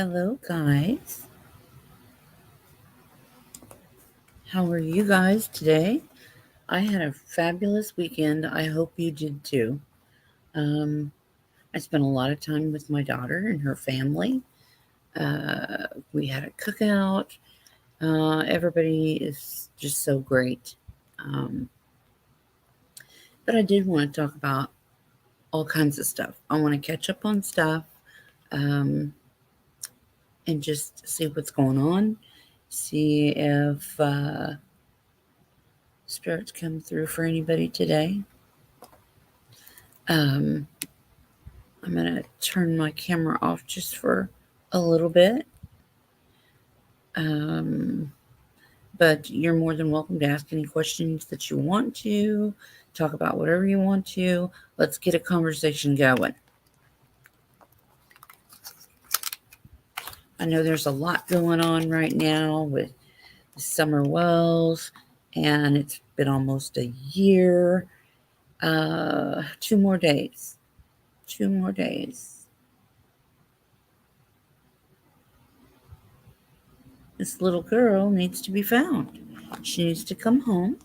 Hello, guys. How are you guys today? I had a fabulous weekend. I hope you did too. Um, I spent a lot of time with my daughter and her family. We had a cookout. Everybody is just so great. Um, but I did want to talk about all kinds of stuff. I want to catch up on stuff um, and just see what's going on. See if spirits come through for anybody today. Um, I'm going to turn my camera off just for a little bit. Um, but you're more than welcome to ask any questions that you want to, talk about whatever you want to. Let's get a conversation going. I know there's a lot going on right now with summer wells, and it's been almost a year. 2 more days. 2 more days. This little girl needs to be found. She needs to come home.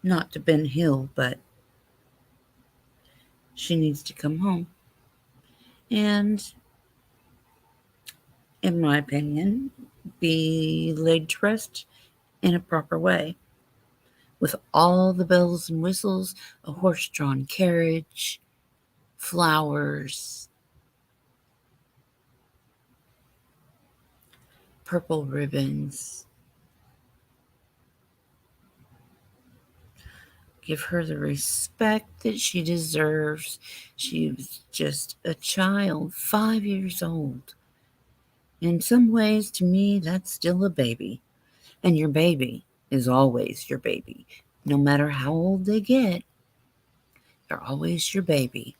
Not to Ben Hill, but she needs to come home. And, in my opinion, be laid to rest in a proper way. With all the bells and whistles, a horse drawn carriage, flowers, purple ribbons. Give her the respect that she deserves. She was just a child, 5 years old. In some ways, to me, that's still a baby. And your baby is always your baby. No matter how old they get, they're always your baby.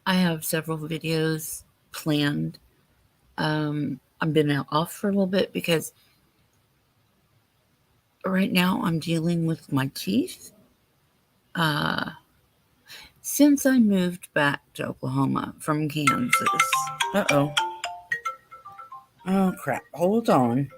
I have several videos planned. I've been off for a little bit because right now I'm dealing with my teeth. Uh, since I moved back to Oklahoma from Kansas. Uh-oh. Oh, crap. Hold on.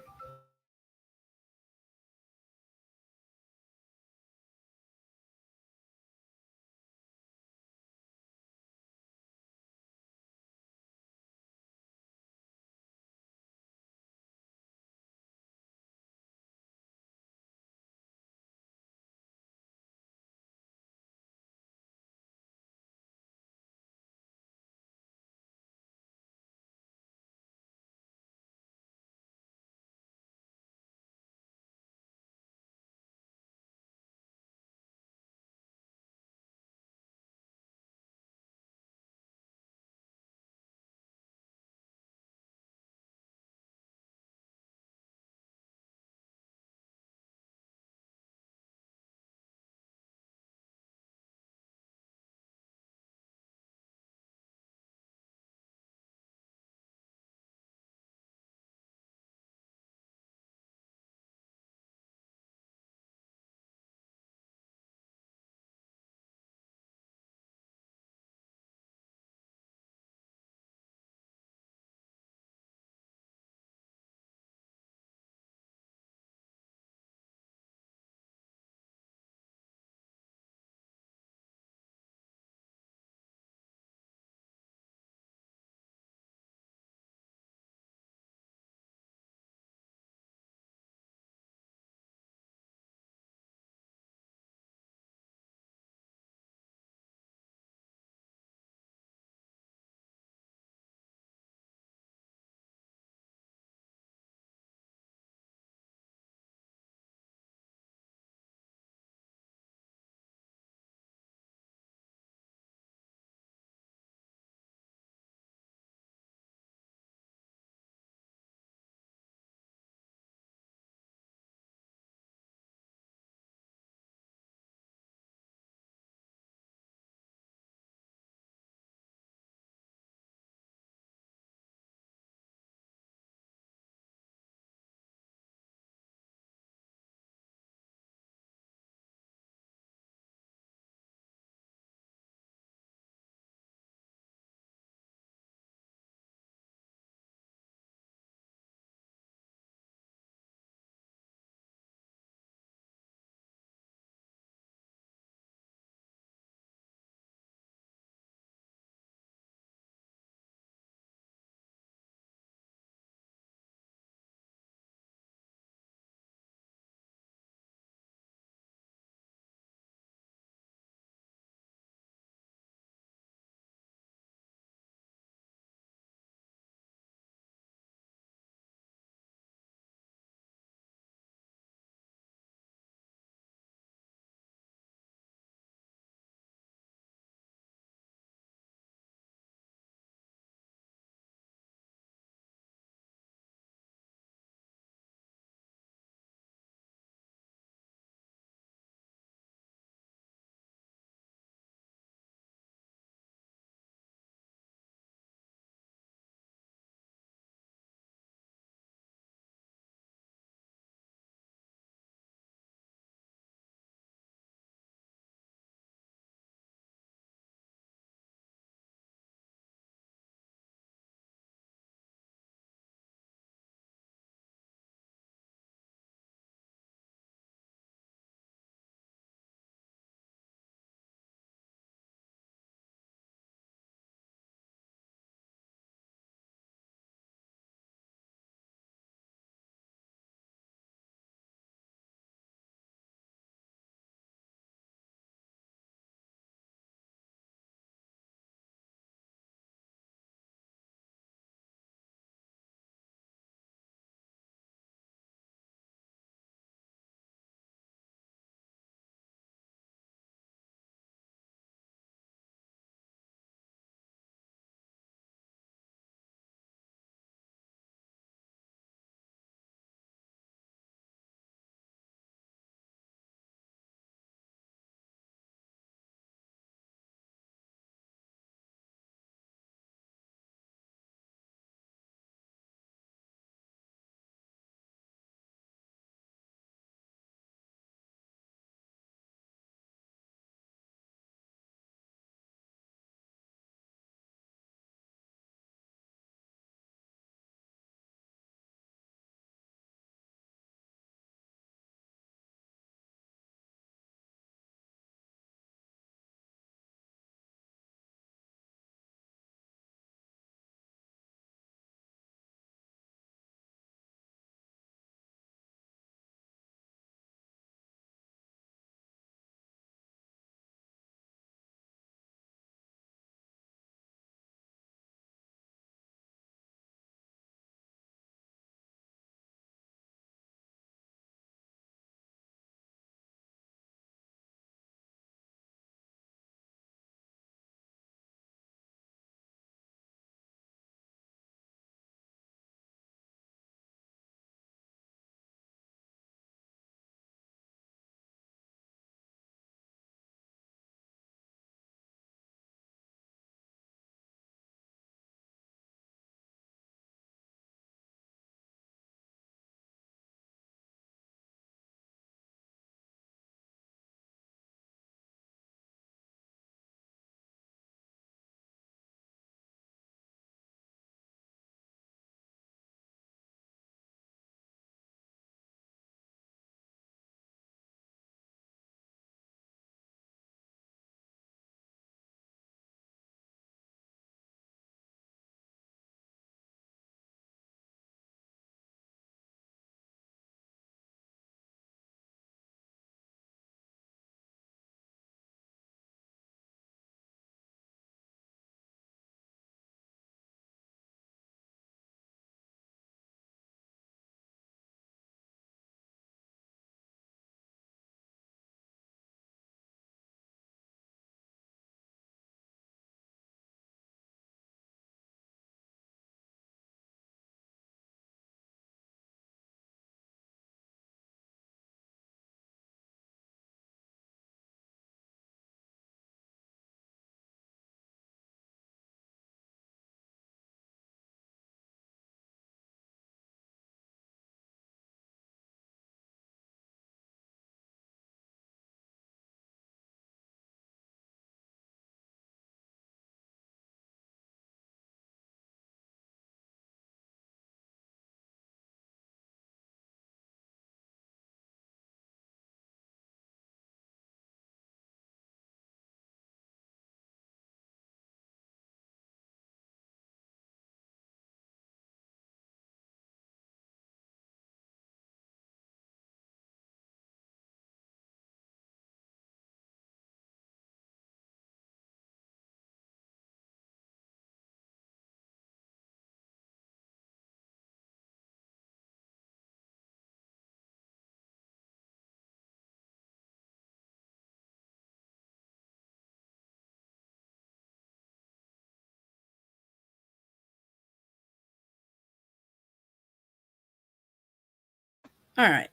All right.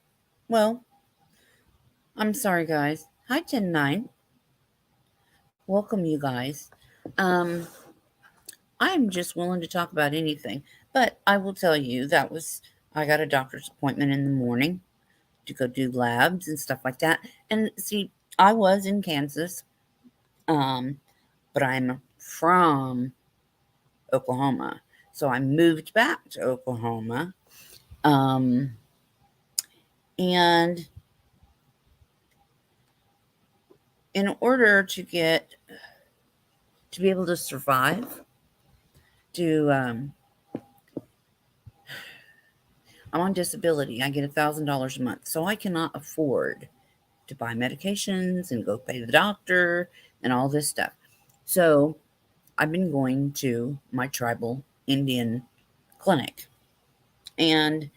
Well, I'm sorry, guys. Hi, 109. Welcome, you guys. Um, I'm just willing to talk about anything, but I will tell you I got a doctor's appointment in the morning to go do labs and stuff like that. And see, I was in Kansas, um, but I'm from Oklahoma. So I moved back to Oklahoma. Um, and in order to be able to survive, to I'm on disability. I get $1,000 a month, so I cannot afford to buy medications and go pay the doctor and all this stuff. So I've been going to my tribal Indian clinic, and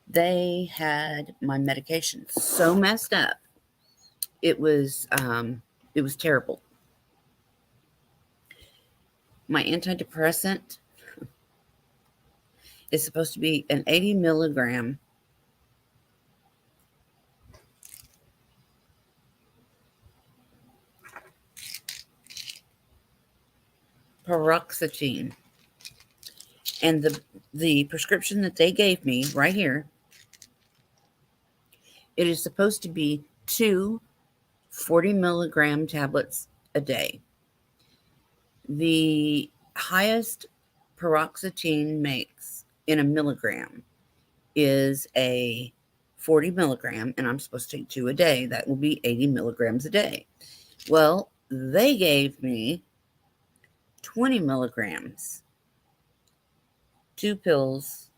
they had my medications so messed up. It was um, it was terrible. My antidepressant is supposed to be an 80 milligram paroxetine, and the prescription that they gave me right here, it is supposed to be two 40 milligram tablets a day. The highest paroxetine makes in a milligram is a 40 milligram, and I'm supposed to take two a day. That will be 80 milligrams a day. Well, they gave me 20 milligrams, two pills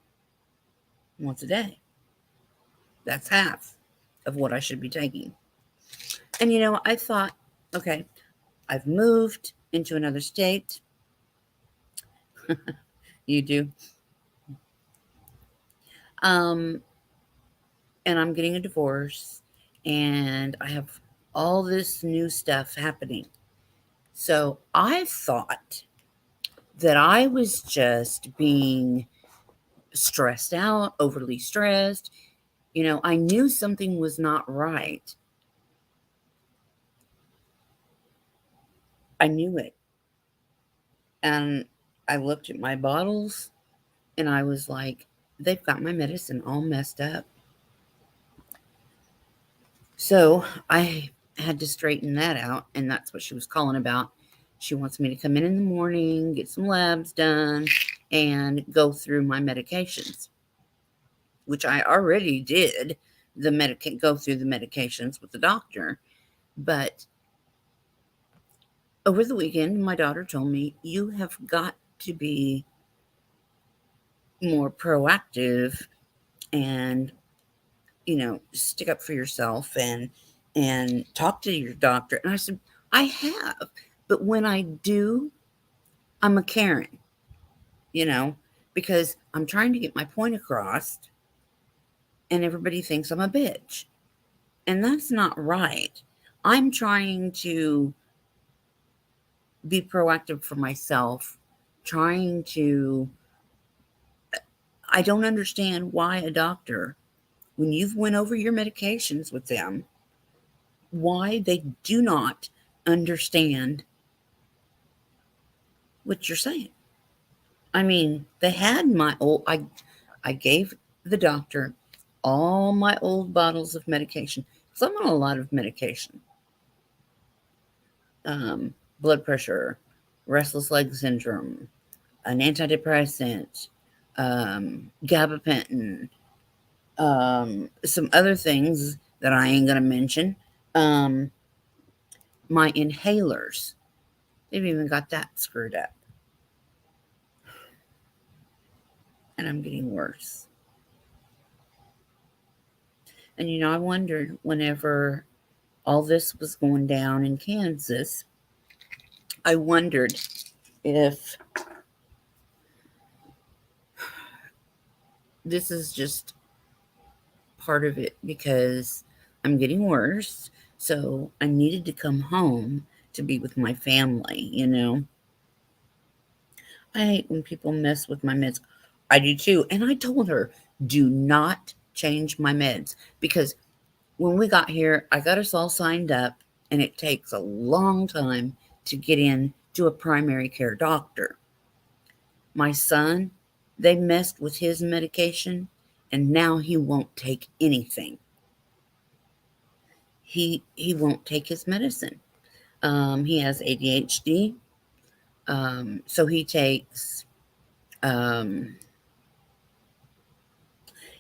once a day. That's half of what I should be taking. And I thought, okay, I've moved into another state. You do. Um, and I'm getting a divorce, and I have all this new stuff happening. So I thought that I was just being stressed out, overly stressed. I knew something was not right. I knew it. And I looked at my bottles and I was like, they've got my medicine all messed up. So I had to straighten that out. And that's what she was calling about. She wants me to come in the morning, get some labs done, and go through my medications, which I already did. Go through the medications with the doctor. But over the weekend, my daughter told me, you have got to be more proactive and, stick up for yourself and talk to your doctor. And I said, I have. But when I do, I'm a Karen, you know, because I'm trying to get my point across and everybody thinks I'm a bitch. And that's not right. I'm trying to be proactive for myself, trying to I don't understand why a doctor, when you've went over your medications with them, why they do not understand what you're saying. I mean, they had I gave the doctor all my old bottles of medication. So I'm on a lot of medication. Blood pressure, restless leg syndrome, an antidepressant, gabapentin, some other things that I ain't gonna mention. Um, my inhalers, they've even got that screwed up, and I'm getting worse. And I wondered whenever all this was going down in Kansas, I wondered if this is just part of it because I'm getting worse. So I needed to come home to be with my family. I hate when people mess with my meds. I do too. And I told her, do not change my meds because when we got here, I got us all signed up, and it takes a long time to get in to a primary care doctor. My son, they messed with his medication, and now he won't take anything. He won't take his medicine. He has ADHD, so um,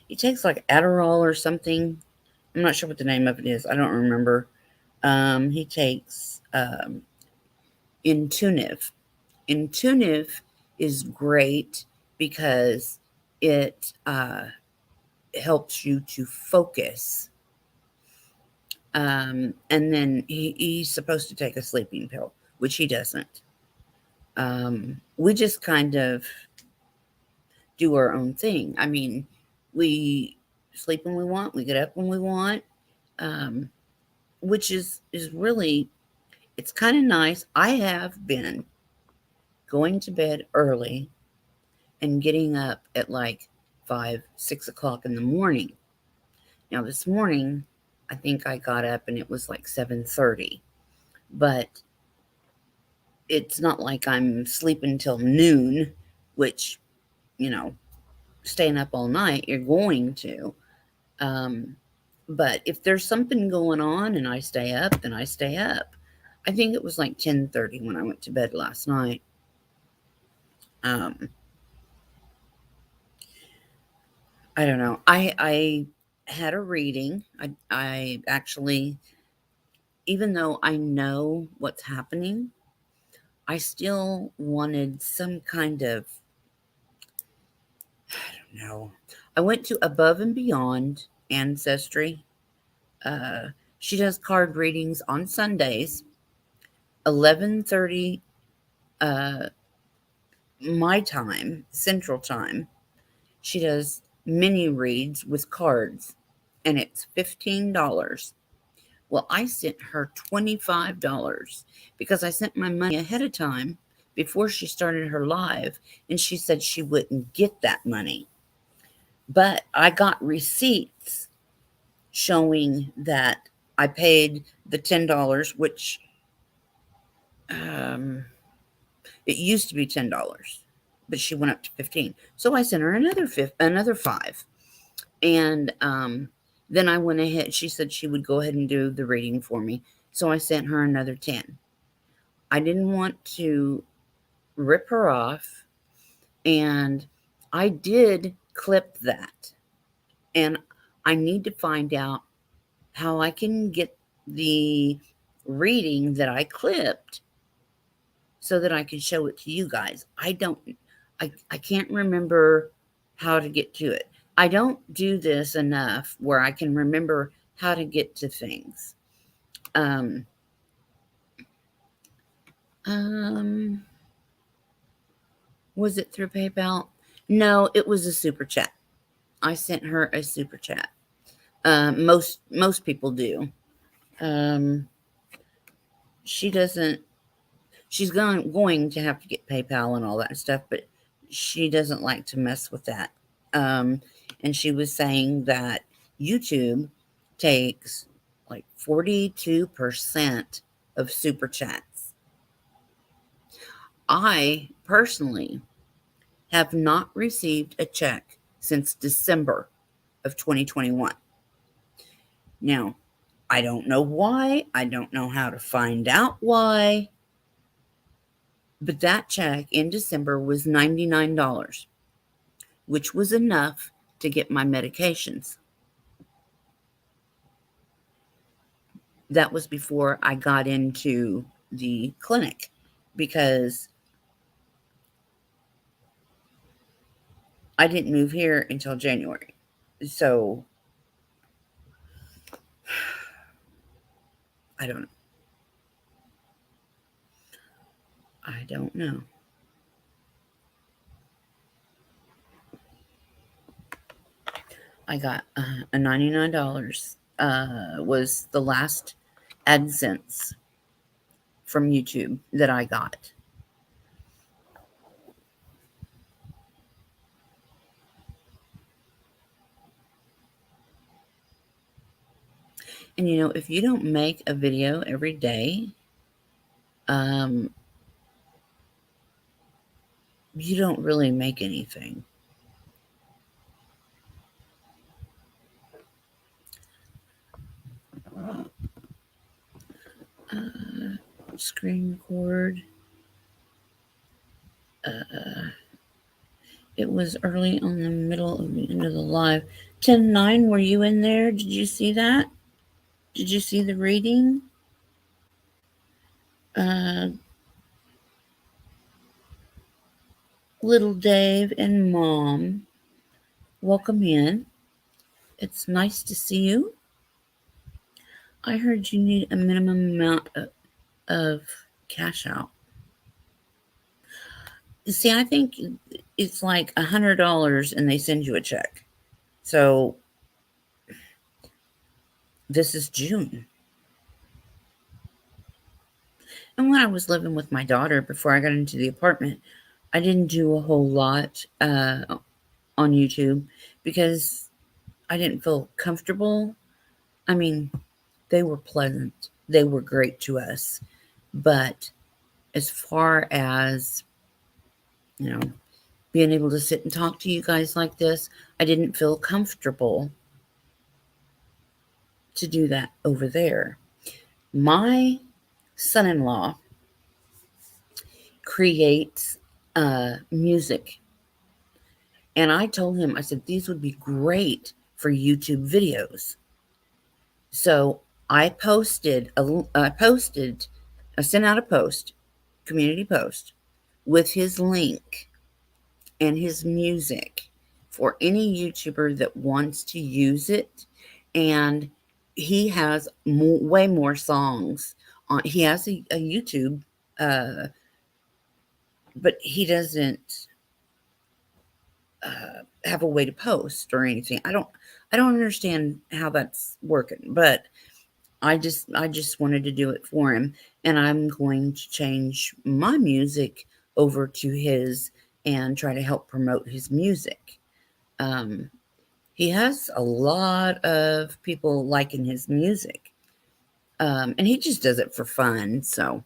he takes like Adderall or something. I'm not sure what the name of it is. I don't remember. He takes Intuniv. Intuniv is great because it helps you to focus. And then he's supposed to take a sleeping pill, which he doesn't. We just kind of do our own thing. I mean, we sleep when we want, we get up when we want, um, which is really it's kind of nice. I have been going to bed early and getting up at like 5, 6 o'clock in the morning. Now this morning, I think I got up and it was like 7:30, but it's not like I'm sleeping till noon, which you know, staying up all night, you're going to. Um, but if there's something going on and I stay up, then I stay up. I think it was like 10:30 when I went to bed last night. Um, I don't know. I had a reading. I actually, even though I know what's happening, I still wanted some kind of, I don't know. I went to Above and Beyond Ancestry. Uh, she does card readings on Sundays, 11:30 uh, my time, Central Time. She does mini reads with cards, and it's $15. Well, I sent her $25 because I sent my money ahead of time before she started her live, and she said she wouldn't get that money. But I got receipts showing that I paid the $10, which um, it used to be $10, but she went up to 15. So I sent her another five, and then I went ahead. She said she would go ahead and do the reading for me, so I sent her another 10. I didn't want to rip her off, and I did clip that, and I need to find out how I can get the reading that I clipped so that I can show it to you guys. I can't remember how to get to it. I don't do this enough where I can remember how to get to things. Um, um, was it through PayPal? No, it was a super chat. I sent her a super chat. Most people do. Um, she doesn't. She's going to have to get PayPal and all that stuff, but she doesn't like to mess with that. Um, and she was saying that YouTube takes like 42% of super chats. I personally have not received a check since December of 2021. Now, I don't know why. I don't know how to find out why. But that check in December was $99, which was enough to get my medications. That was before I got into the clinic because I didn't move here until January. So I don't know. I don't know. I got a $99 was the last AdSense from YouTube that I got. And if you don't make a video every day, um, you don't really make anything. Screen record. It was early on the middle of the end of the live. 10:09. Were you in there? Did you see that? Did you see the reading? Uh, little Dave and Mom, welcome in. It's nice to see you. I heard you need a minimum amount of cash out. See, I think it's like $100 and they send you a check. So this is June. And when I was living with my daughter before I got into the apartment, I didn't do a whole lot on YouTube because I didn't feel comfortable. I mean, they were pleasant, they were great to us. But as far as, you know, being able to sit and talk to you guys like this, I didn't feel comfortable to do that over there. My son in law creates music. And I told him, I said, these would be great for YouTube videos. So I sent out a post, community post, with his link and his music for any YouTuber that wants to use it. And he has way more songs on. He has a YouTube, uh, but he doesn't have a way to post or anything. I don't understand how that's working, but I just wanted to do it for him, and I'm going to change my music over to his and try to help promote his music. Um, he has a lot of people liking his music, and he just does it for fun. So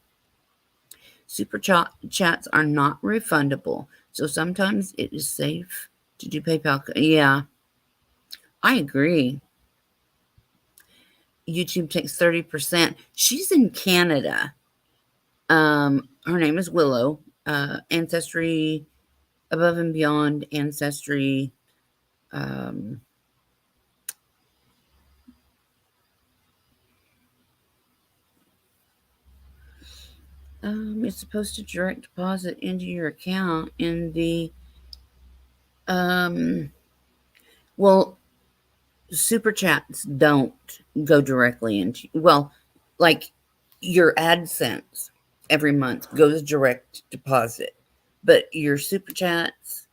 super chats are not refundable, so sometimes it is safe to do PayPal. Yeah, I agree. YouTube takes 30%. She's in Canada. Her name is Willow. Ancestry, Above and Beyond Ancestry. Um, it's supposed to direct deposit into your account in the um. Well, super chats don't go directly into, well, like your AdSense every month goes direct deposit, but your super chats,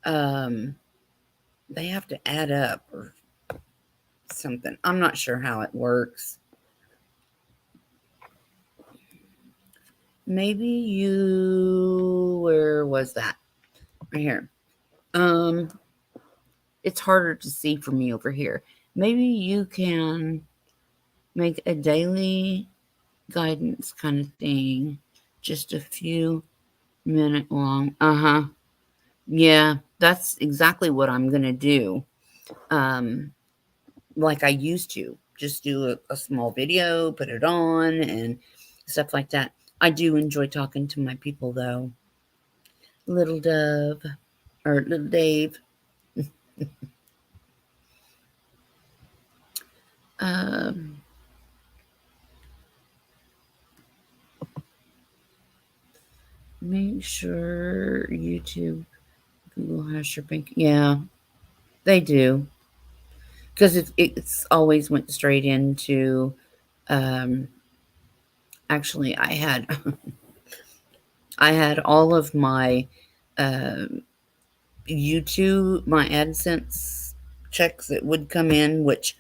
um, they have to add up or something. I'm not sure how it works. Maybe where was that? Right here. Um, it's harder to see for me over here. Maybe you can make a daily guidance kind of thing, just a few minute long. Uh-huh. Yeah, that's exactly what I'm gonna do. Um, like I used to. Just do a small video, put it on, and stuff like that. I do enjoy talking to my people, though. Little Dove, or Little Dave. Um, make sure YouTube, Google has your bank. Yeah, they do. Because it's always went straight into, um, actually, I had all of my uh, YouTube, my AdSense checks that would come in, which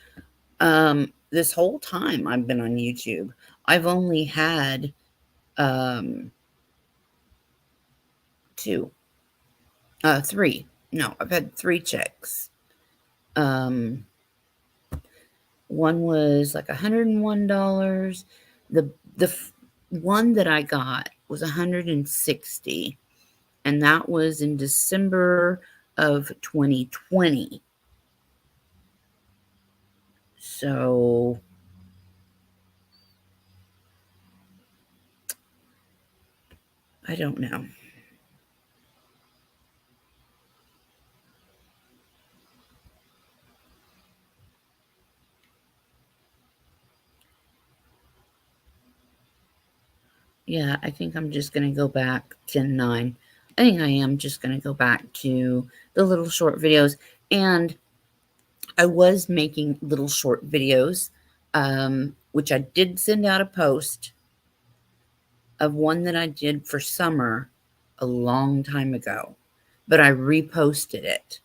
this whole time I've been on YouTube, I've only had um, two, three. No, I've had three checks. Um, One was like $101. The one that I got was 160, and that was in December of 2020. So I don't know. Yeah, I think I'm just going to go back 10:09. I think I am just going to go back to the little short videos. And I was making little short videos, which I did send out a post of one that I did for summer a long time ago, but I reposted it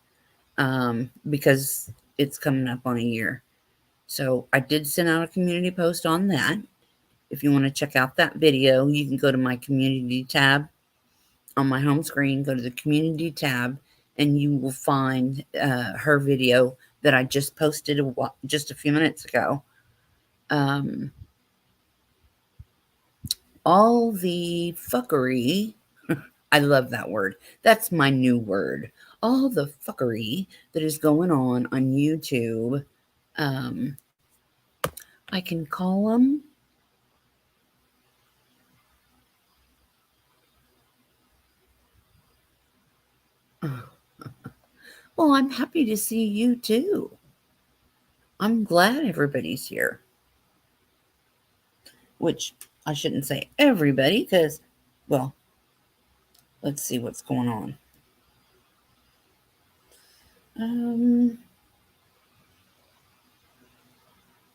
because it's coming up on a year. So I did send out a community post on that. If you want to check out that video, you can go to my community tab on my home screen, go to the community tab, and you will find her video that I just posted just a few minutes ago. Um, all the fuckery, I love that word. That's my new word. All the fuckery that is going on YouTube, um, I can call them. Well, I'm happy to see you too. I'm glad everybody's here, which I shouldn't say everybody because, well, let's see what's going on. Um,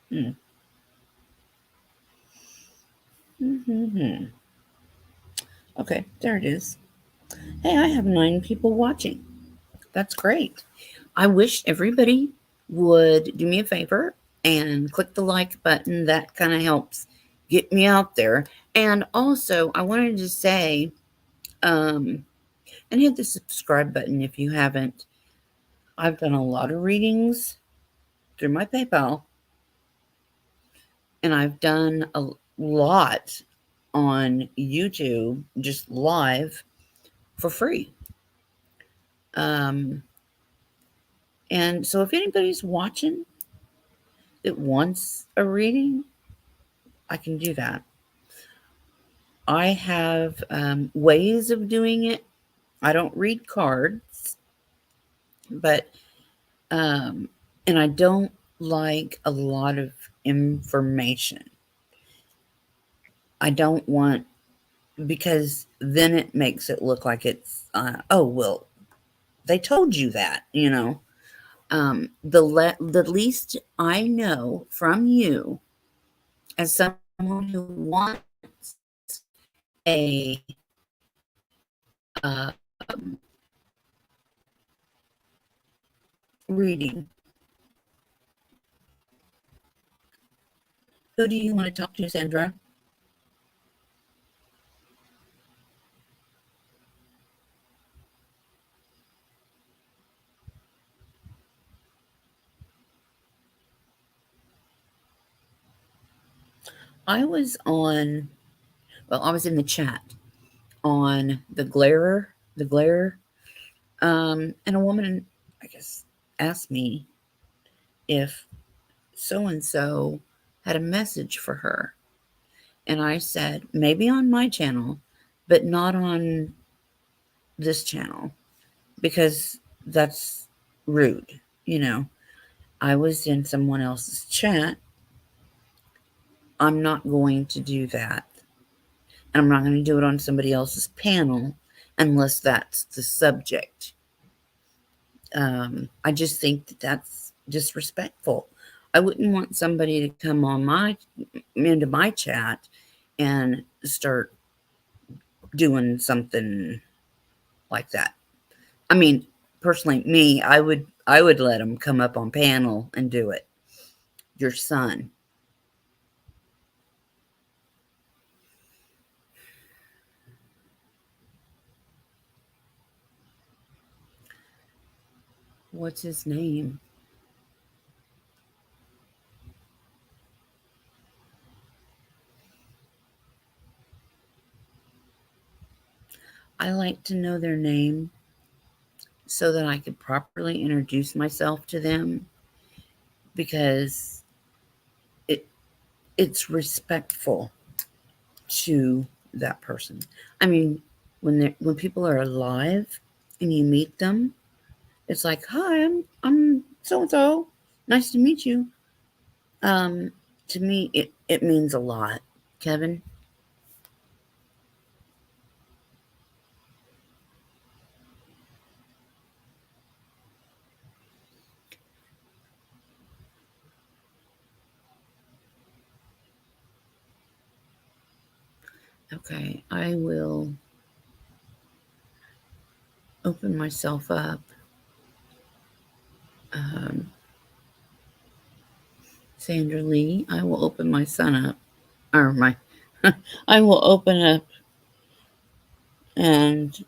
hmm. Mm-hmm. Okay, there it is. Hey, I have 9 people watching. That's great. I wish everybody would do me a favor and click the like button. That kind of helps get me out there. And also, I wanted to say, um, and hit the subscribe button if you haven't. I've done a lot of readings through my PayPal, and I've done a lot on YouTube, just live for free. Um, and so, if anybody's watching that wants a reading, I can do that. I have ways of doing it. I don't read cards, but, um, and I don't like a lot of information. I don't want, because then it makes it look like it's, oh, well, they told you that, you know. The least I know from you as someone who wants a um, reading, who do you want to talk to, Sandra? I was on, well, I was in the chat on the glare, and a woman, I guess, asked me if so and so had a message for her. And I said, maybe on my channel, but not on this channel because that's rude. You know, I was in someone else's chat. I'm not going to do that. And I'm not going to do it on somebody else's panel unless that's the subject. I just think that that's disrespectful. I wouldn't want somebody to come on my into my chat and start doing something like that. I mean, personally, me, I would let them come up on panel and do it. Your son. What's his name? I like to know their name so that I could properly introduce myself to them because it it's respectful to that person. I mean, when people are alive and you meet them, it's like, "Hi, I'm so and so. Nice to meet you." Um, to me, it means a lot. Kevin, okay, I will open myself up. Um, Sandra Lee, I will open my son up, or my, I will open up and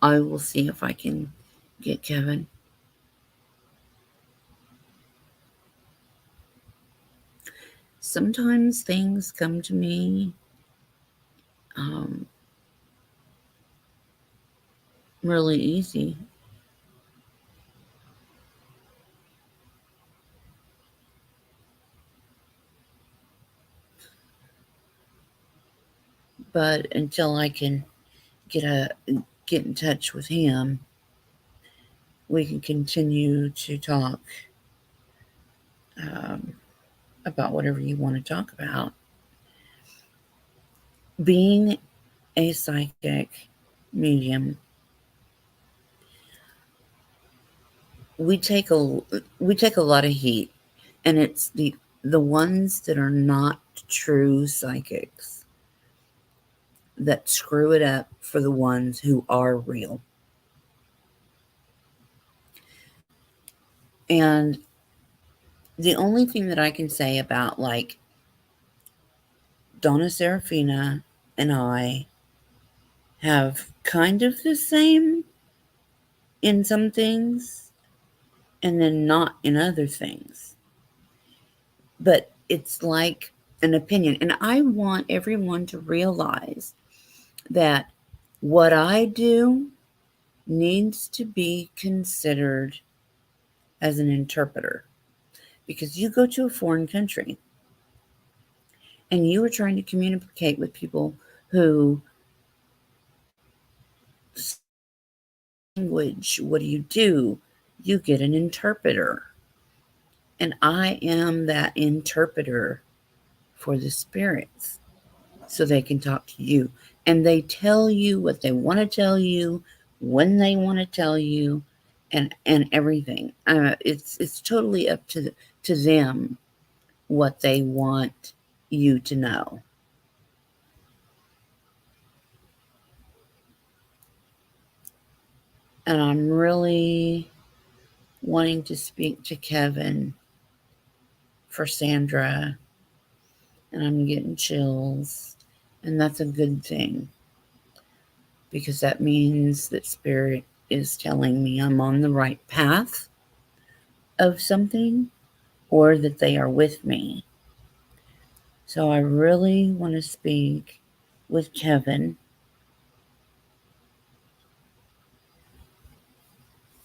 I will see if I can get Kevin. Sometimes things come to me um, really easy, but until I can get a get in touch with him, we can continue to talk um, about whatever you want to talk about. Being a psychic medium, we take a we take a lot of heat, and it's the ones that are not true psychics that screw it up for the ones who are real. And the only thing that I can say about like Donna Serafina and I have kind of the same in some things and then not in other things. But it's like an opinion. And I want everyone to realize that what I do needs to be considered as an interpreter. Because you go to a foreign country and you are trying to communicate with people who language, what do? You get an interpreter. And I am that interpreter for the spirits so they can talk to you. And they tell you what they want to tell you, when they want to tell you, and everything. It's totally up to them what they want you to know. And I'm really wanting to speak to Kevin for Sandra, and I'm getting chills, and that's a good thing because that means that Spirit is telling me I'm on the right path of something or that they are with me. So I really want to speak with Kevin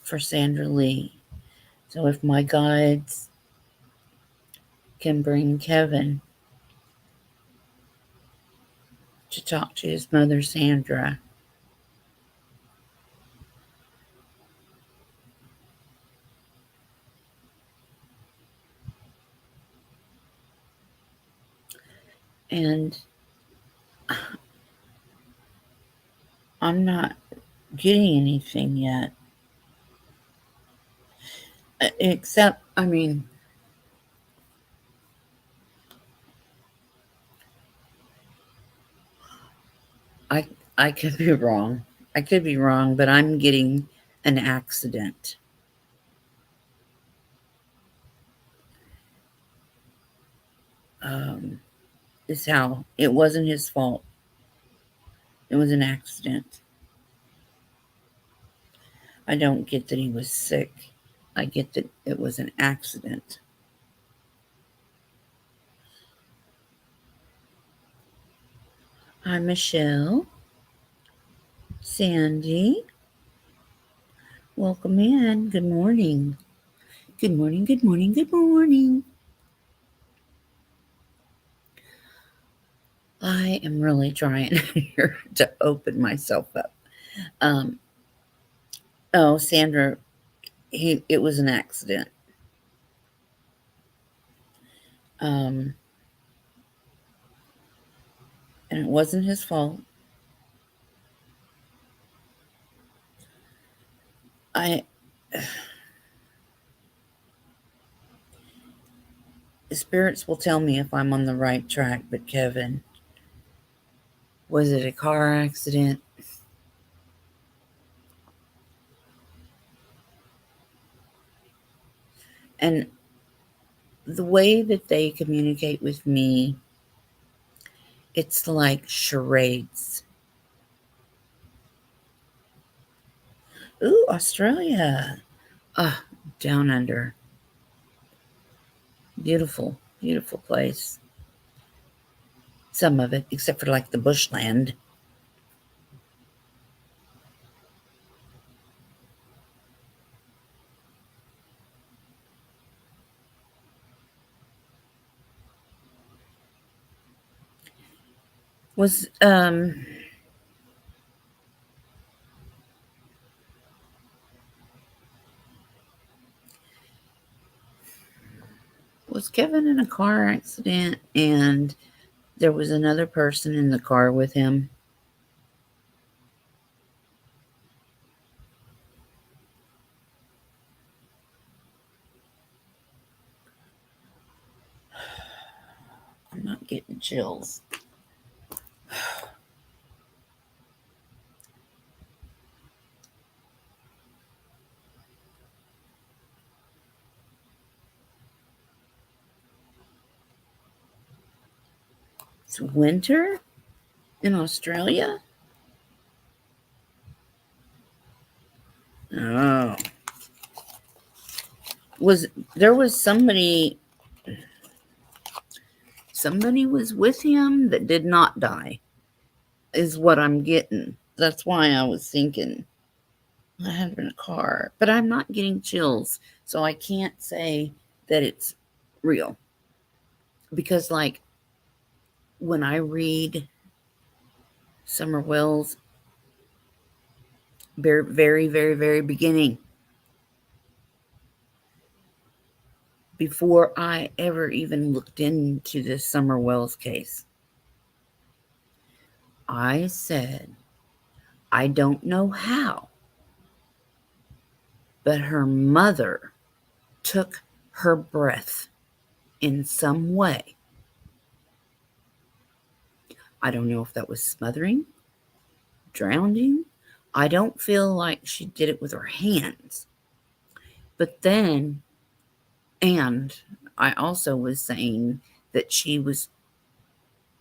for Sandra Lee. So if my guides can bring Kevin to talk to his mother, Sandra, and I'm not getting anything yet, except, I mean, I I could be wrong. I could be wrong, but I'm getting an accident. Um, is how it wasn't his fault. It was an accident. I don't get that he was sick. I get that it was an accident. Hi, Michelle. Sandy, welcome in. Good morning. Good morning, good morning, good morning. I am really trying here to open myself up. Um, oh, Sandra, it was an accident. Um, and it wasn't his fault. I The spirits will tell me if I'm on the right track, but Kevin, was it a car accident? And the way that they communicate with me, it's like charades. Ooh, Australia. Ah, down under. Beautiful, beautiful place. Some of it, except for like the bushland. Was was Kevin in a car accident and there was another person in the car with him? I'm not getting chills. It's winter in Australia? Oh. Was there was somebody was with him that did not die, is what I'm getting. That's why I was thinking I had been a car, but I'm not getting chills, so I can't say that it's real. Because, like, when I read Summer Wells' very, very, very, very beginning, before I ever even looked into this Summer Wells case, I said, I don't know how, but her mother took her breath in some way. I don't know if that was smothering, drowning. I don't feel like she did it with her hands. But then, and I also was saying that she was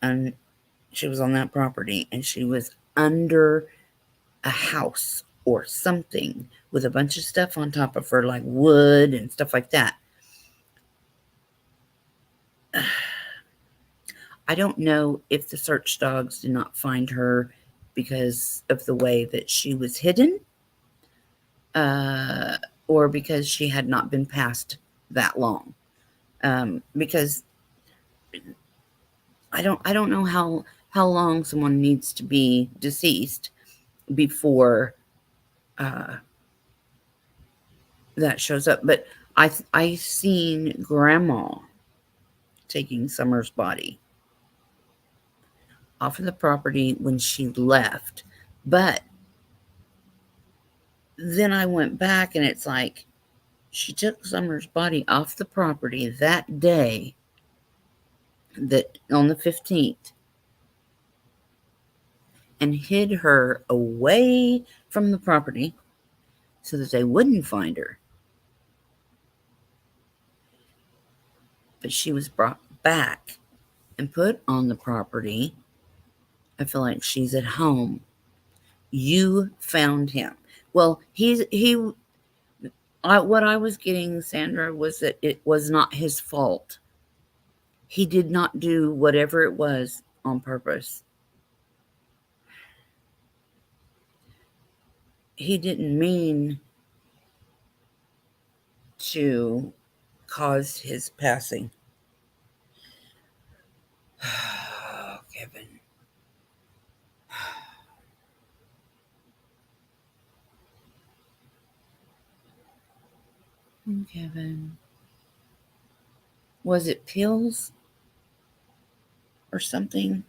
on that property and she was under a house or something with a bunch of stuff on top of her, like wood and stuff like that. I don't know if the search dogs did not find her because of the way that she was hidden, uh, or because she had not been passed that long. Because I don't know how long someone needs to be deceased before uh, that shows up. But I seen Grandma taking Summer's body off of the property when she left, but then I went back and it's like she took Summer's body off the property that day, that on the 15th, and hid her away from the property so that they wouldn't find her. But she was brought back and put on the property. I feel like she's at home. You found him. Well, what I was getting, Sandra, was that it was not his fault. He did not do whatever it was on purpose. he didn't mean to cause his passing. Oh, Kevin. Kevin. Was it pills or something?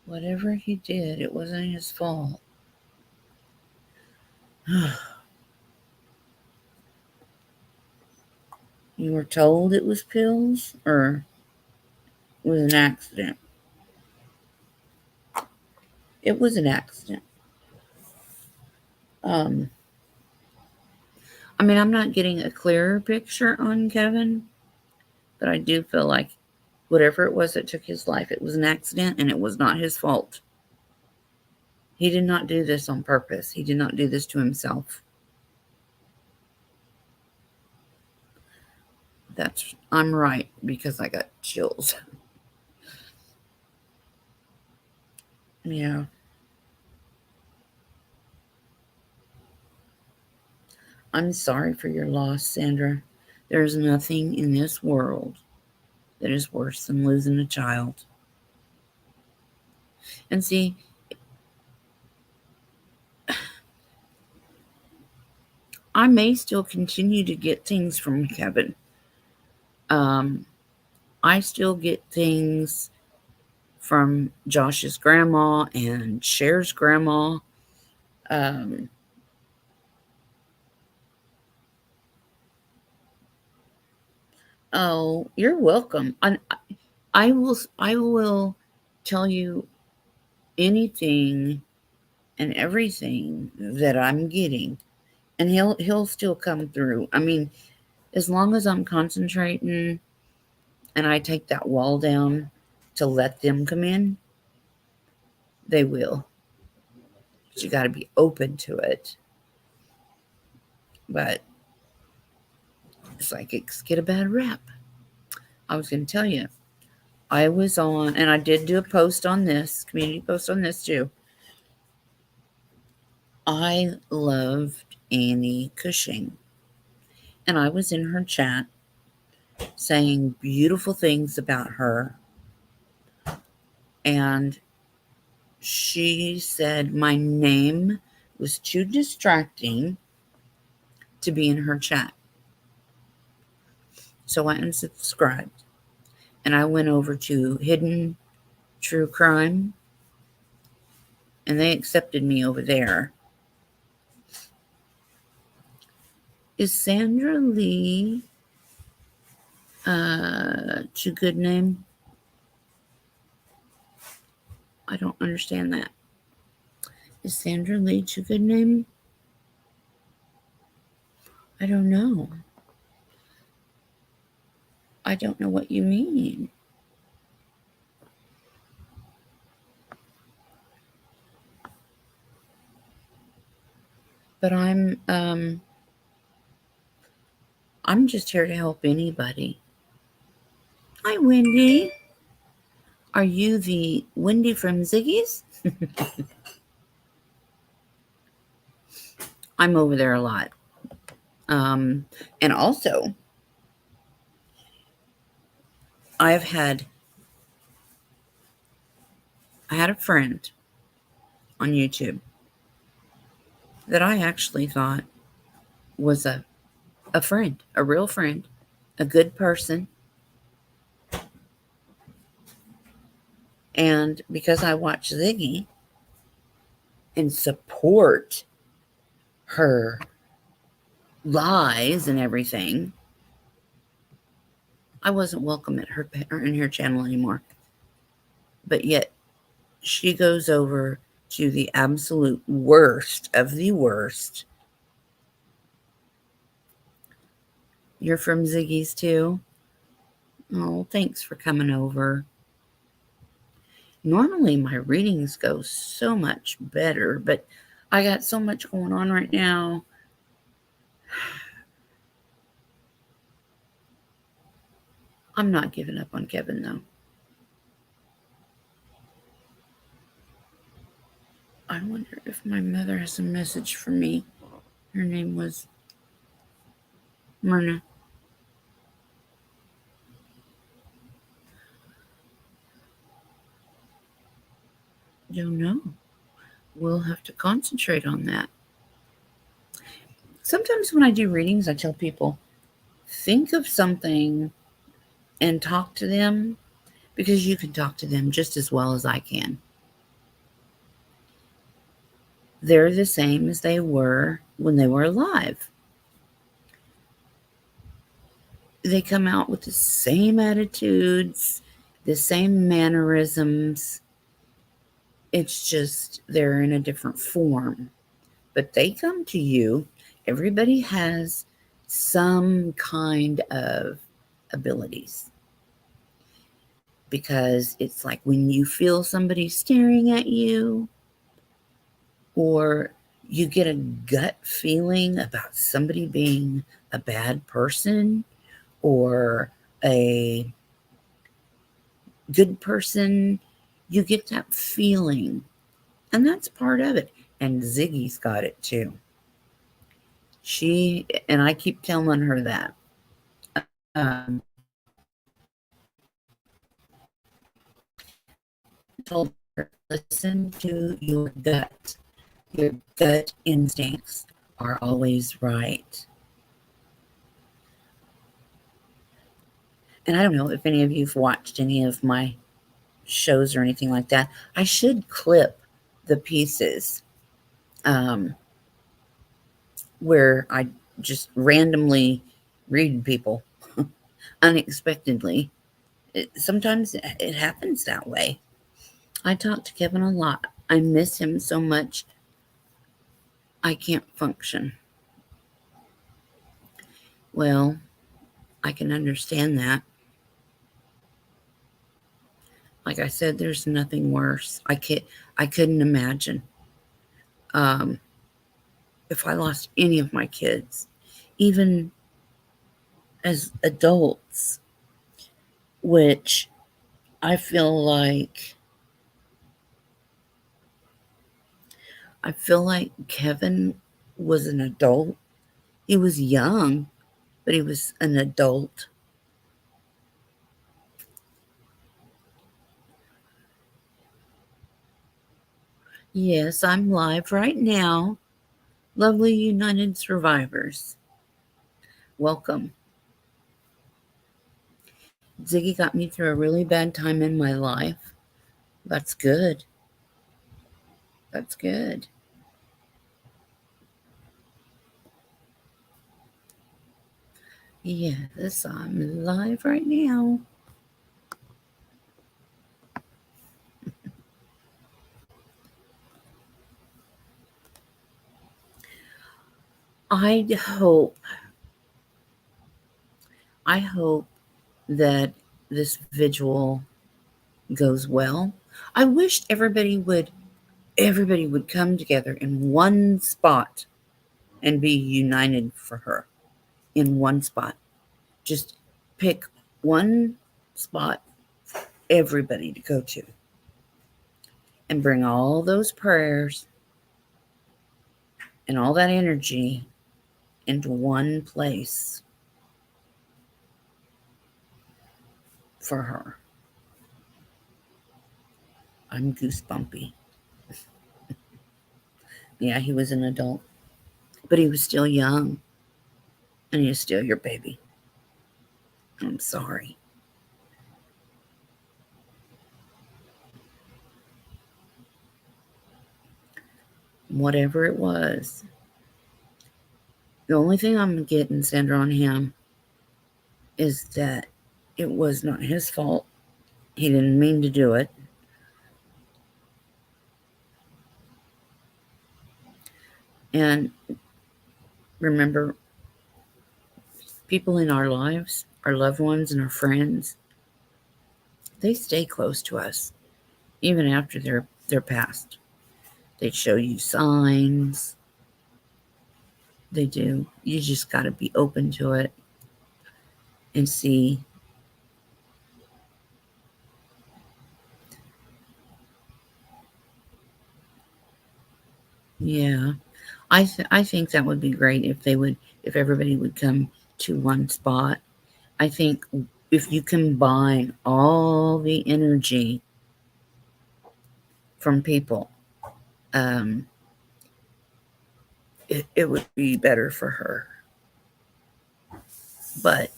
Whatever he did, it wasn't his fault. You were told it was pills, or it was an accident? It was an accident. Um, I mean, I'm not getting a clearer picture on Kevin, but I do feel like whatever it was that took his life, it was an accident and it was not his fault. He did not do this on purpose. He did not do this to himself. I'm right because I got chills. Yeah. I'm sorry for your loss, Sandra. There's nothing in this world that is worse than losing a child. And see, I may still continue to get things from Kevin. I still get things from Josh's grandma and Cher's grandma. Um, oh, you're welcome. I will tell you anything and everything that I'm getting, and he'll still come through. I mean, as long as I'm concentrating and I take that wall down to let them come in, they will. But you got to be open to it. But psychics get a bad rap. I was going to tell you, I was on, and I did do a post on this, community post on this too. I loved Annie Cushing, and I was in her chat saying beautiful things about her. And she said my name was too distracting to be in her chat. So I unsubscribed and I went over to Hidden True Crime, and they accepted me over there. Is Sandra Lee too good name? I don't understand that. Is Sandra Lee too good name? I don't know. I don't know what you mean. But I'm just here to help anybody. Hi, Wendy. Are you the Wendy from Ziggy's? I'm over there a lot. And also, I had a friend on YouTube that I actually thought was a friend, a real friend, a good person. And because I watch Ziggy and support her lies and everything, I wasn't welcome at her in her channel anymore. But yet she goes over to the absolute worst of the worst. You're from Ziggy's too? Oh, thanks for coming over. Normally my readings go so much better, but I got so much going on right now. I'm not giving up on Kevin, though. I wonder if my mother has a message for me. Her name was Myrna. Don't know. We'll have to concentrate on that. Sometimes when I do readings, I tell people think of something and talk to them because you can talk to them just as well as I can. They're the same as they were when they were alive. They come out with the same attitudes, the same mannerisms. It's just they're in a different form. But they come to you. Everybody has some kind of abilities because it's like when you feel somebody staring at you, or you get a gut feeling about somebody being a bad person or a good person, you get that feeling. And that's part of it. And Ziggy's got it too. And I keep telling her that. Um, told her, listen to your gut. Your gut instincts are always right. And I don't know if any of you've watched any of my shows or anything like that. I should clip the pieces um, where I just randomly read people unexpectedly. Sometimes it happens that way. I talk to Kevin a lot. I miss him so much. I can't function. Well, I can understand that. Like I said, there's nothing worse. I couldn't imagine um, if I lost any of my kids, even as adults, which I feel like Kevin was an adult. He was young, but he was an adult. Yes, I'm live right now. Lovely United Survivors. Welcome. Ziggy got me through a really bad time in my life. That's good. That's good. Yes, I'm live right now. I hope I hope that this vigil goes well. I wish everybody would come together in one spot and be united for her in one spot. Just pick one spot for everybody to go to and bring all those prayers and all that energy into one place for her. I'm goosebumpy. Yeah, he was an adult, but he was still young, and he is still your baby. I'm sorry. Whatever it was, the only thing I'm getting, Sandra, on him is that it was not his fault. He didn't mean to do it. And remember, people in our lives, our loved ones and our friends, they stay close to us even after they're passed. They show you signs. They do. You just got to be open to it and see. Yeah. I think that would be great if everybody would come to one spot. I think if you combine all the energy from people, um, it would be better for her. But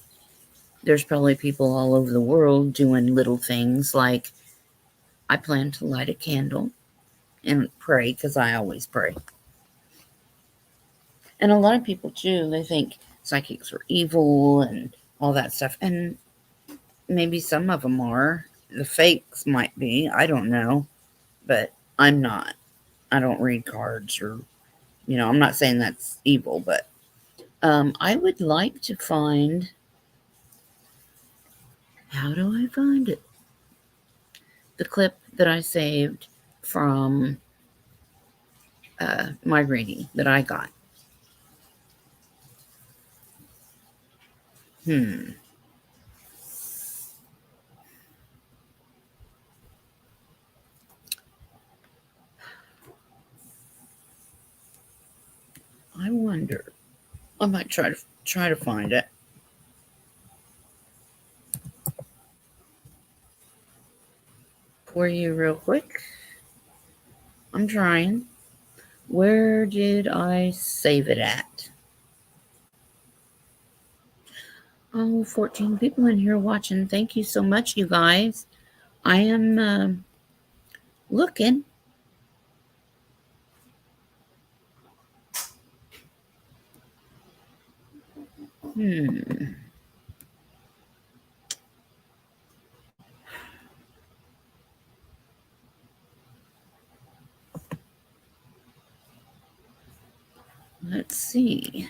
there's probably people all over the world doing little things like I plan to light a candle and pray because I always pray. And a lot of people too, they think psychics are evil and all that stuff. And maybe some of them are. The fakes might be. I don't know. But I'm not. I don't read cards or, I'm not saying that's evil, but I would like to find. How do I find it? The clip that I saved from my reading that I got. Hmm. I wonder. I might try to find it for you real quick. I'm trying. Where did I save it at? Oh, 14 people in here watching. Thank you so much, you guys. I am looking. Hmm. Let's see.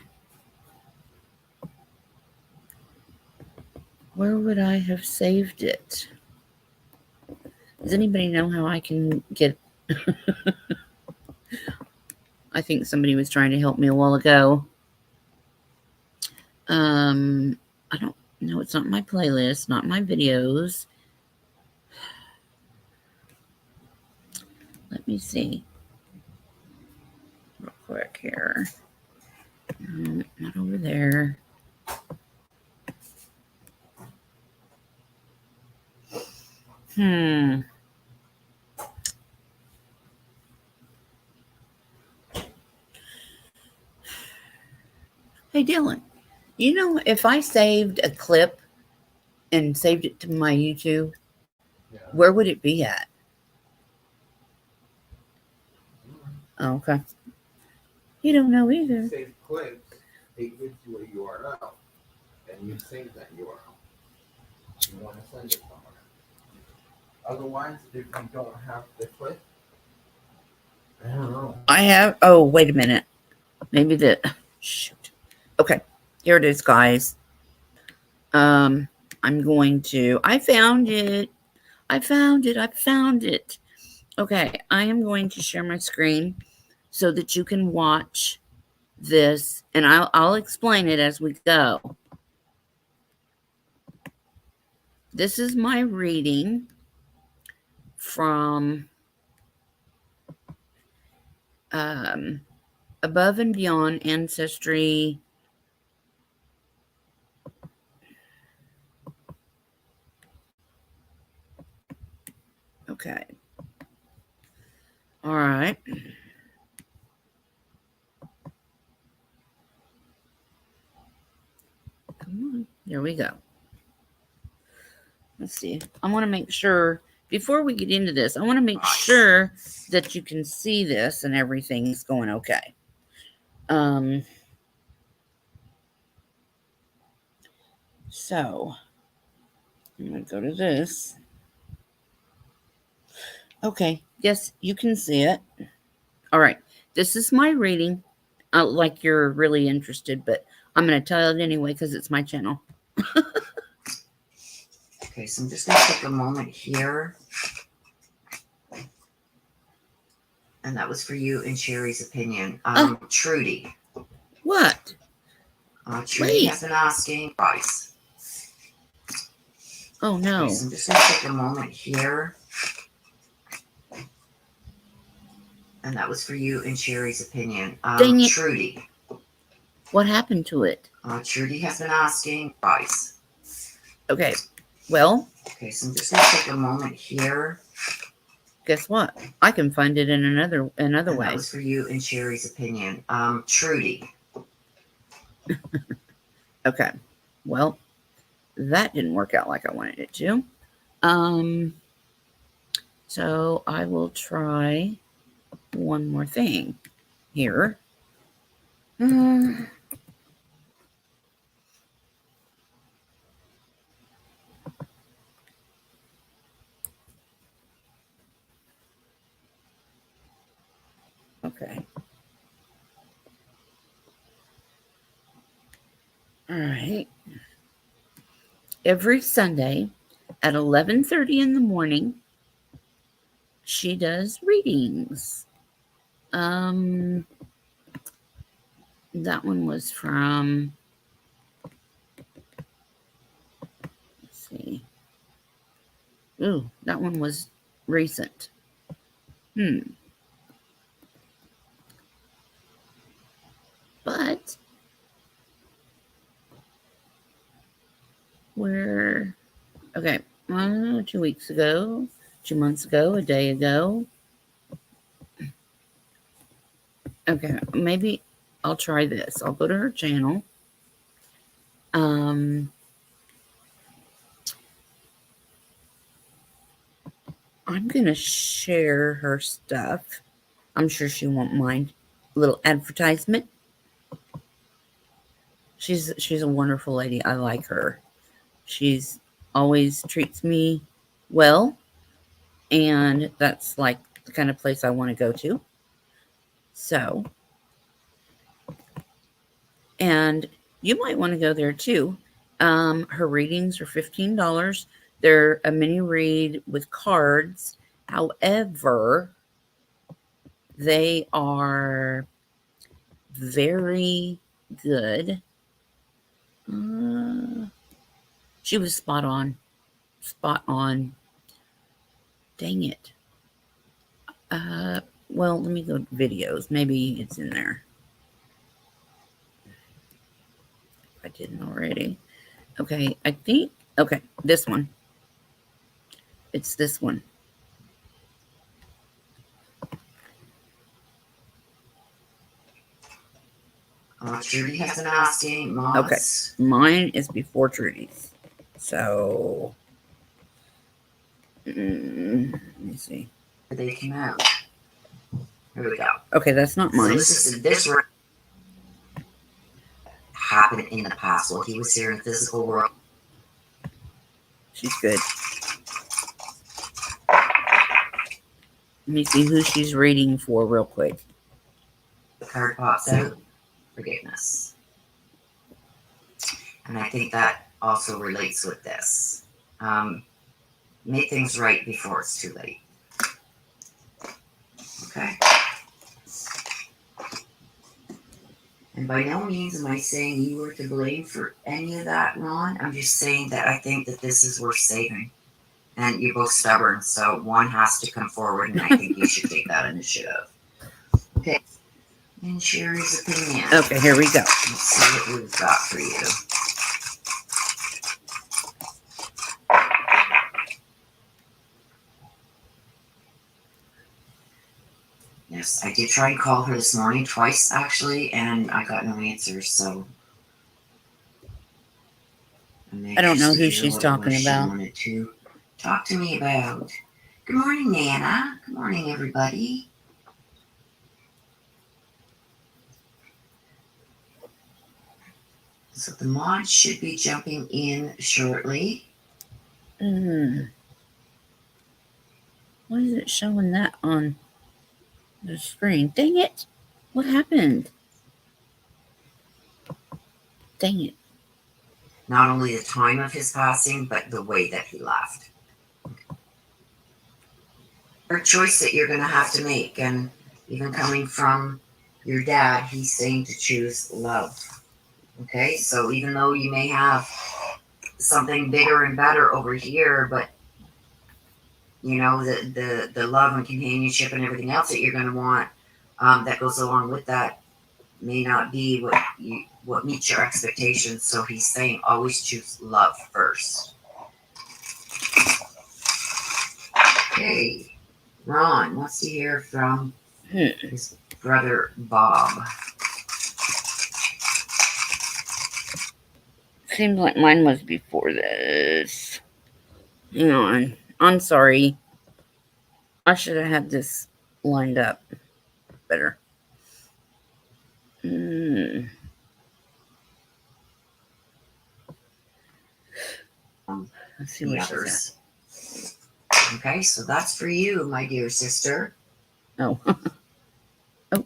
Where would I have saved it? Does anybody know how I can get... I think somebody was trying to help me a while ago. I don't know. It's not my playlist, not my videos. Let me see. Real quick here. No, not over there. Hmm. Hey, Dylan, if I saved a clip and saved it to my YouTube, where would it be at? Oh, okay. You don't know either. Save clips, it gives you a URL, and you save that URL. You want to send it somewhere. Otherwise, if you don't have the clip, I don't know. I have. Oh, wait a minute. Maybe shoot. Okay, here it is, guys. I'm going to. I found it. I found it. I found it. Okay, I am going to share my screen so that you can watch this, and I'll explain it as we go. This is my reading from Above and Beyond Ancestry. Okay. All right. Come on. There we go. Let's see. I want to make sure, before we get into this, I want to make sure that you can see this and everything's going okay. So, I'm going to go to this. Okay. Yes, you can see it. All right. This is my reading. Like you're really interested, but I'm going to tell it anyway because it's my channel. Okay, so I'm just going to take a moment here. And that was for you and Sherry's opinion. Trudy. What? Trudy Wait. has been asking price. Oh no. Okay, so I'm just going to take a moment here. And that was for you and Sherry's opinion. Dang it. Trudy. What happened to it? Trudy has been asking price. Okay. Well. Okay, so I'm just going to take a moment here. Guess what? I can find it in another way. That was for you and Sherry's opinion. Trudy. Okay. Well, that didn't work out like I wanted it to. So I will try one more thing here. Okay. All right. Every Sunday at 11:30 in the morning, she does readings. That one was from, let's see. Ooh, that one was recent. But we're okay. 2 weeks ago, 2 months ago, a day ago. Okay, maybe I'll try this. I'll go to her channel. I'm gonna share her stuff. I'm sure she won't mind. A little advertisement. She's a wonderful lady. I like her. She's always treats me well, and that's like the kind of place I want to go to. So, and you might want to go there too. Her readings are $15. They're a mini read with cards. However, they are very good. She was spot on. Spot on. Dang it. Well, let me go to videos. Maybe it's in there. I didn't already. Okay, I think. Okay, this one. It's this one. Trudy has been asking. Moss. Okay, mine is before Trudy's. So, let me see. They came out. Here we go. Okay, that's not mine. So this happened in the past while he was here in the physical world. She's good. Let me see who she's reading for real quick. The card pops out. Forgiveness. And I think that also relates with this. Make things right before it's too late. Okay? And by no means am I saying you were to blame for any of that, Ron. I'm just saying that I think that this is worth saving. And you're both stubborn, so one has to come forward, and I think you should take that initiative. Okay. And Sherry's opinion. Okay, here we go. Let's see what we've got for you. Yes, I did try and call her this morning twice, actually, and I got no answers, so. I don't know who she's talking about. Wanted to talk to me about. Good morning, Nana. Good morning, everybody. So the mod should be jumping in shortly. Why is it showing that on the screen? Dang it. What happened? Dang it. Not only the time of his passing, but the way that he left. A choice that you're going to have to make, and even coming from your dad, he's saying to choose love. Okay, so even though you may have something bigger and better over here, but the love and companionship and everything else that you're going to want, that goes along with that, may not be what meets your expectations. So he's saying always choose love first. Okay, Ron wants to hear from his brother Bob. Seems like mine was before this. Hang on. I'm sorry. I should have had this lined up better. Let's see The what she's others. Okay, so that's for you, my dear sister. at. Oh.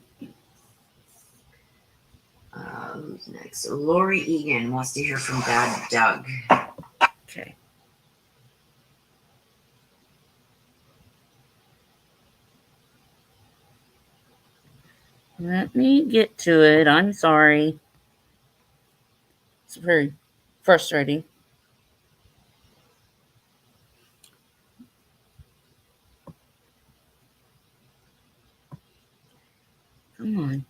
Who's next? Lori Egan wants to hear from Dad Doug. Okay. Let me get to it. I'm sorry. It's very frustrating. Come on.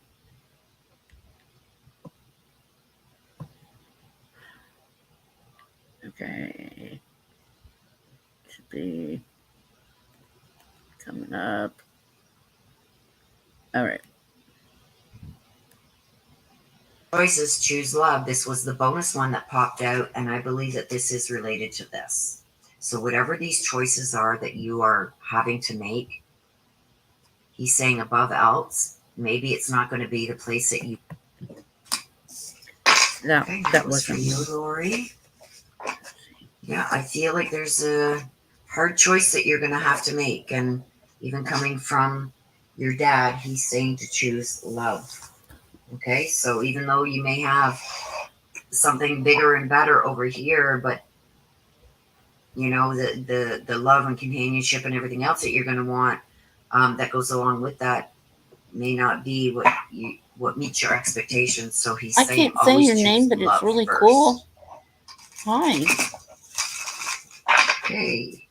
Okay. Should be coming up. All right. Choices choose love. This was the bonus one that popped out, and I believe that this is related to this. So whatever these choices are that you are having to make, he's saying above else, maybe it's not going to be the place that you. That was for you, Lori. Yeah, I feel like there's a hard choice that you're going to have to make, and even coming from your dad, he's saying to choose love. Okay, so even though you may have something bigger and better over here, but the love and companionship and everything else that you're going to want, that goes along with that, may not be what meets your expectations. So he's I saying can't say always your choose name, but it's love really first. cool. Hi. Okay,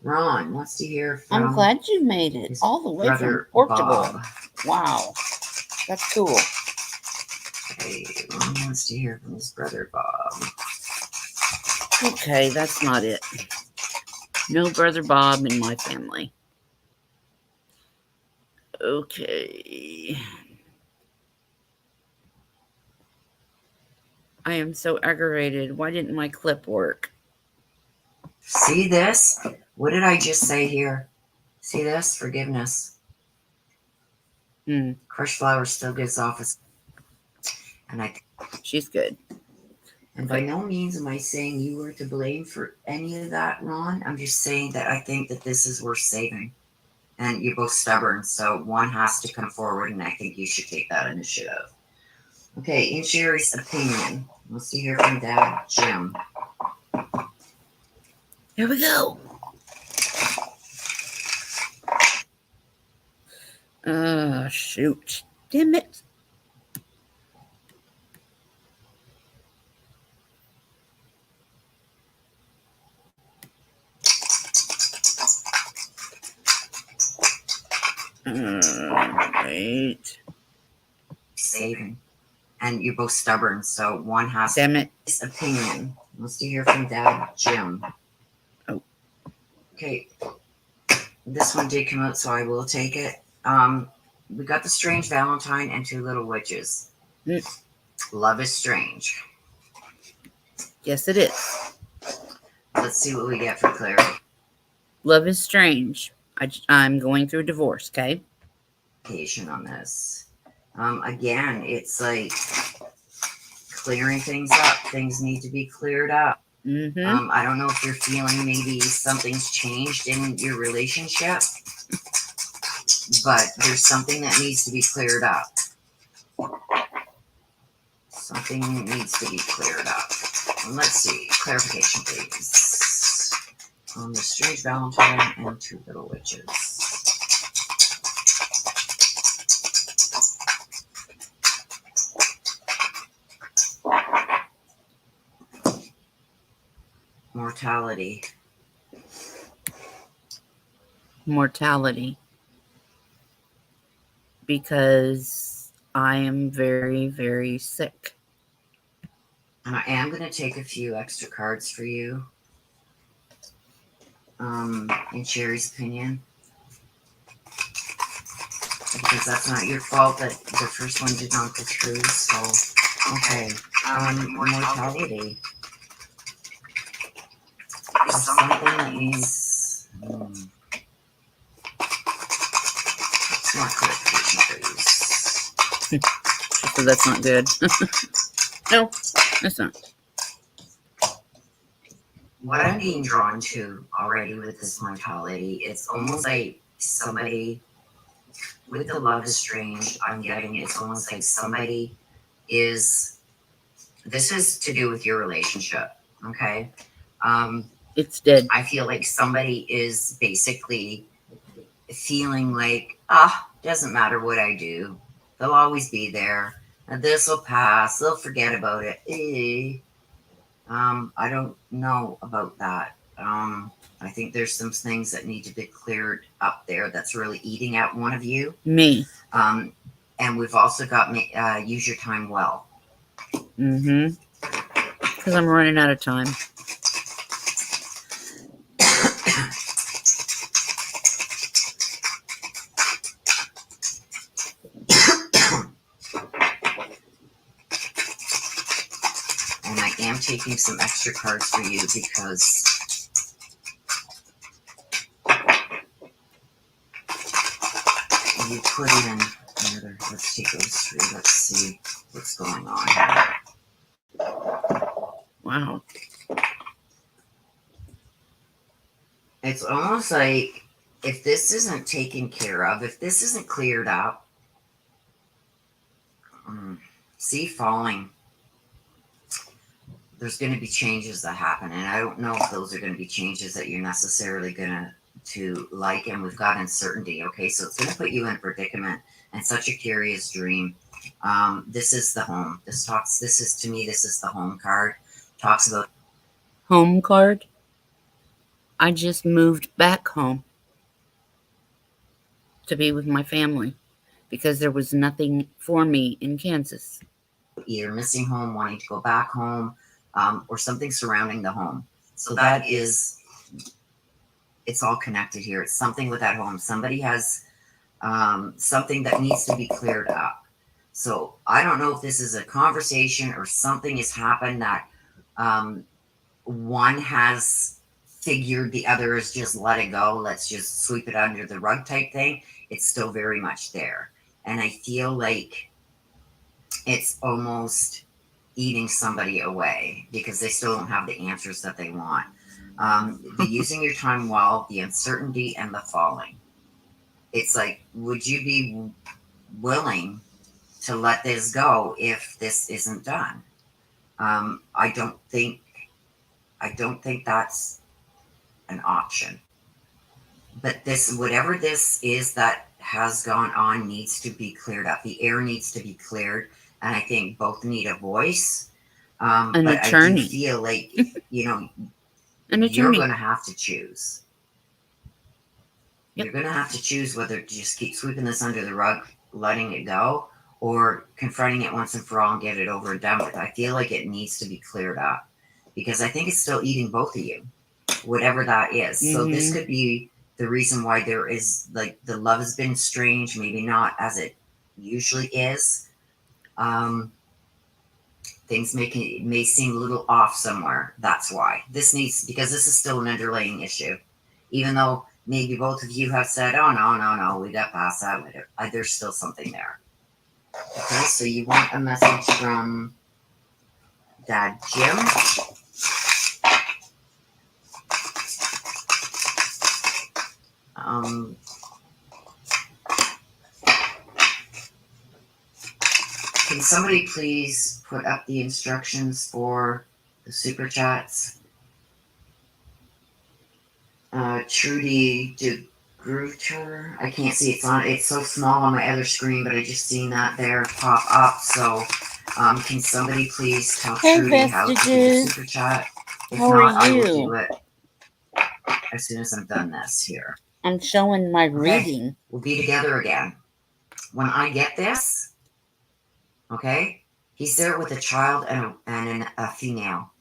Ron wants to hear from. I'm glad you made it all the way from Portugal. Bob. Wow, that's cool. Okay, Ron wants to hear from his brother Bob. Okay, that's not it. No brother Bob in my family. Okay. I am so aggravated. Why didn't my clip work? See this? What did I just say here? See this? Forgiveness. Crushed flour still gives off she's good. And by no means am I saying you were to blame for any of that, Ron. I'm just saying that I think that this is worth saving. And you're both stubborn, so one has to come forward, and I think you should take that initiative. Okay, in Sherry's opinion, let's see here from Dad Jim. Here we go. Shoot. Damn it. Wait. Saving. And you're both stubborn, so one has Damn it. His opinion. Let's hear from Dad Jim. Oh. Okay. This one did come out, so I will take it. We got The Strange Valentine and Two Little Witches. Love is strange. Yes, it is. Let's see what we get for clarity. Love is strange. I'm going through a divorce, okay? On this. Again, it's like clearing things up. Things need to be cleared up. I don't know if you're feeling maybe something's changed in your relationship, but there's something that needs to be cleared up. Something needs to be cleared up. Let's see. Clarification, please. On The Strange Valentine and Two Little Witches. Mortality. Mortality. Because I am very, very sick. And I am going to take a few extra cards for you. In Sherry's opinion. Because that's not your fault that the first one did not go through. So, okay. Mortality. There's something that needs. It's not clarification, please. So that's not good. No, that's not. What I'm being drawn to already with this mortality, it's almost like somebody with the love is strange. I'm getting it's almost like somebody is. This is to do with your relationship, okay? It's dead. I feel like somebody is basically feeling like, doesn't matter what I do, they'll always be there. And this will pass. They'll forget about it. I don't know about that. I think there's some things that need to be cleared up there that's really eating at one of you. Me. And we've also got use your time well. Mm-hmm. Because I'm running out of time. And I am taking some extra cards for you because you put in another. Let's take those three. Let's see what's going on here. Wow. It's almost like if this isn't taken care of, if this isn't cleared up, see falling. There's going to be changes that happen, and I don't know if those are going to be changes that you're necessarily going to like. And we've got uncertainty. Okay, so it's going to put you in a predicament and such a curious dream. This is the home. This is to me. This is the home card. Talks about Home card. I just moved back home to be with my family because there was nothing for me in Kansas. either missing home, wanting to go back home, or something surrounding the home. So that is, it's all connected here. It's something with that home. Somebody has something that needs to be cleared up. So I don't know if this is a conversation or something has happened that one has figured the other is just let it go. Let's just sweep it under the rug type thing. It's still very much there. And I feel like it's almost eating somebody away because they still don't have the answers that they want. The using your time well, the uncertainty, and the falling. It's like, would you be willing to let this go if this isn't done? I don't think that's an option. But this, whatever this is that has gone on, needs to be cleared up. The air needs to be cleared, and I think both need a voice. An but attorney. I do feel like An you're attorney. going to have to choose. Yep. You're going to have to choose whether to just keep sweeping this under the rug, letting it go, or confronting it once and for all and get it over and done with. I feel like it needs to be cleared up because I think it's still eating both of you, whatever that is. So this could be the reason why there is, like, the love has been strange, maybe not as it usually is. Things may seem a little off somewhere. That's why this needs, because this is still an underlying issue, even though maybe both of you have said, "Oh no, we got past that." There's still something there. Okay, so you want a message from Dad Jim. Can somebody please put up the instructions for the super chats? Trudy DeGrooter. I can't see it's so small on my other screen, but I just seen that there pop up. So can somebody please tell Trudy how to do the super chat? If How are not, I will do you? it as soon as I'm done this here. I'm showing my Okay, reading. we'll be together again. When I get this, okay, he's there with a child and a female.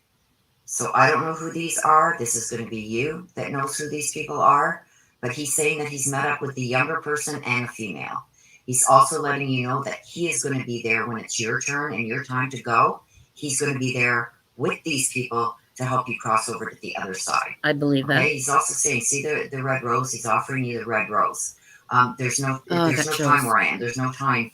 So I don't know who these are. This is going to be you that knows who these people are. But he's saying that he's met up with the younger person and a female. He's also letting you know that he is going to be there when it's your turn and your time to go. He's going to be there with these people to help you cross over to the other side. I believe that. Okay. He's also saying, see the red rose. He's offering you the red rose. There's no Oh, there's that no time chills. where I am. There's no time.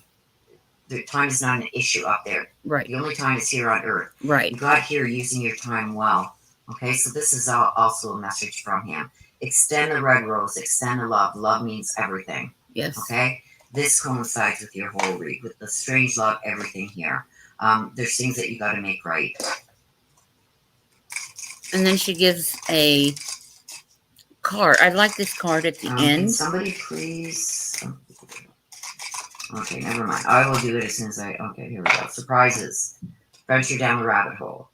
The time is not an issue up there. Right. The only time is here on Earth. Right. You got here using your time well. Okay, so this is also a message from him. Extend the red rose, extend the love. Love means everything. Yes. Okay, this coincides with your whole read, with the strange love, everything here. There's things that you got to make right. And then she gives a card. I like this card at the Can end. somebody please? Okay, never mind. I will do it as soon as I. Okay, here we go. Surprises. Venture down the rabbit hole.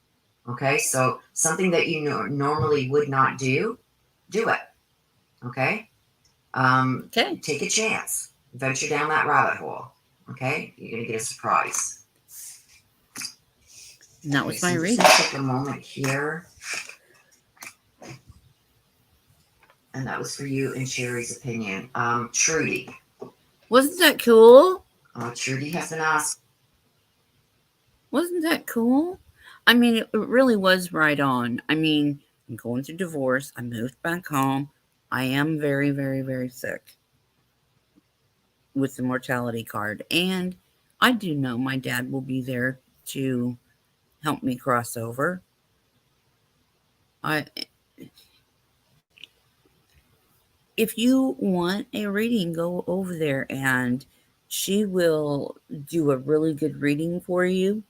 Okay, so something that you normally would not do it. Okay? Okay. Take a chance. Venture down that rabbit hole. Okay? You're going to get a surprise. And that was my so reading. just take a moment here. And that was for you and Sherry's opinion. Trudy. Wasn't that cool? Trudy has been asked. Wasn't that cool? I mean, it really was right on. I mean, I'm going through divorce. I moved back home. I am very, very, very sick with the mortality card. And I do know my dad will be there to help me cross over. If you want a reading, go over there and she will do a really good reading for you.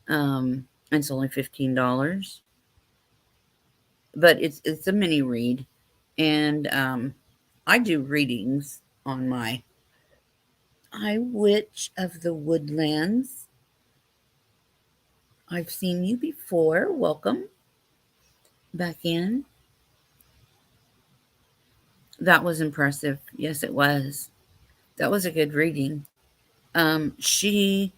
It's only $15. But it's a mini read, and I do readings on my I Witch of the Woodlands. I've seen you before. Welcome back in. That was impressive. Yes, it was. That was a good reading. She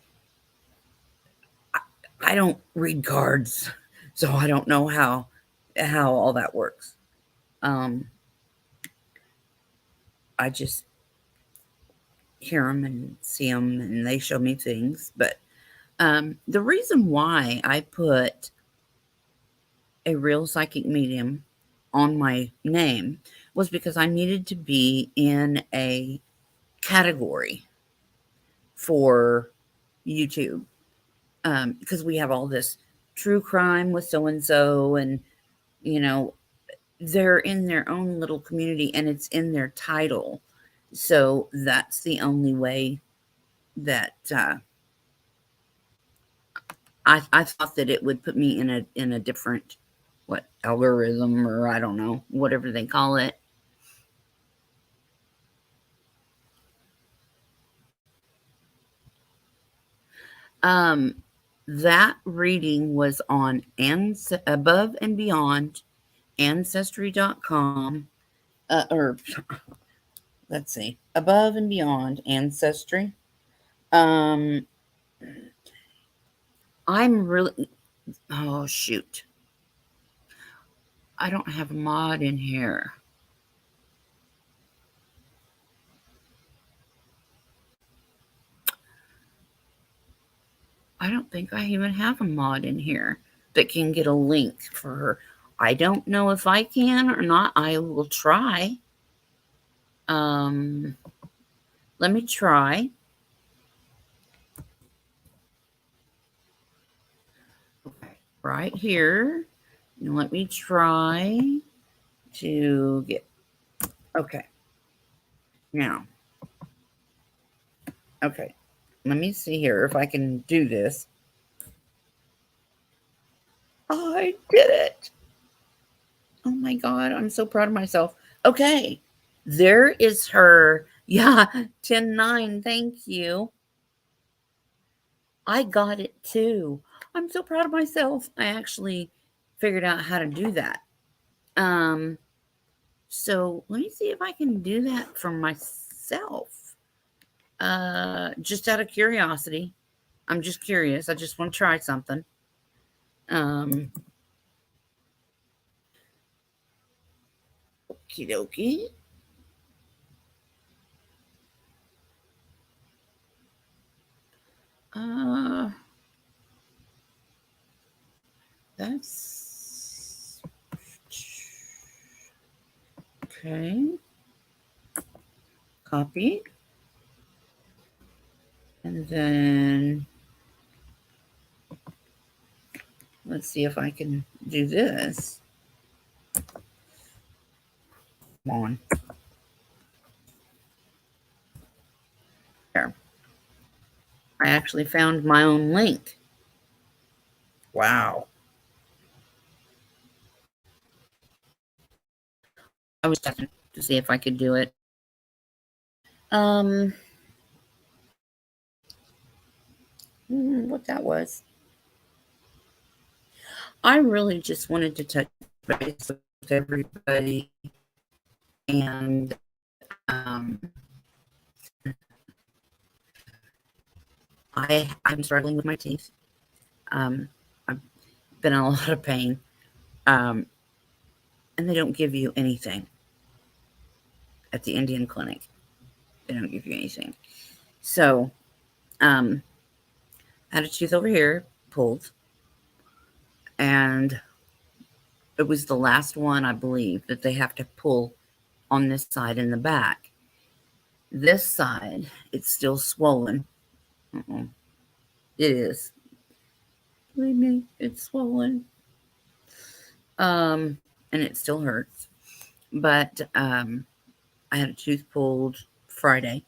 I don't read cards, so I don't know how all that works. Um, I just hear them and see them, and they show me things. But the reason why I put a real psychic medium on my name was because I needed to be in a category for YouTube, because we have all this true crime with so and so, and you know, they're in their own little community and it's in their title. So that's the only way that I thought that it would put me in a different what algorithm, or I don't know, whatever they call it. Um, that reading was on Above and Beyond Ancestry.com, or let's see, Above and Beyond Ancestry. Um, I'm really, oh shoot, I don't have a mod in here. I don't think I even have a mod in here that can get a link for her. I don't know if I can or not. I will try. Um, Let me try. Okay, right here. And let me try to get. Okay. Now. Okay. Let me see here if I can do this. I did it. Oh my God. I'm so proud of myself. Okay. There is her. Yeah. 10-9. Thank you. I got it too. I'm so proud of myself. I actually figured out how to do that. Um, so let me see if I can do that for myself. Just out of curiosity. I'm just curious. I just want to try something. Um, Okie dokie. Uh, that's okay. Copy. And then let's see if I can do this. Come on. There. I actually found my own link. Wow. I was checking to see if I could do it. Um, what that was. I really just wanted to touch base with everybody, and I'm struggling with my teeth. I've been in a lot of pain, um, and they don't give you anything at the Indian clinic. They don't give you anything. So, um, I had a tooth over here pulled, and it was the last one, I believe, that they have to pull on this side in the back. This side, it's still swollen. It is. Believe me, it's swollen. Um, and it still hurts. But I had a tooth pulled Friday,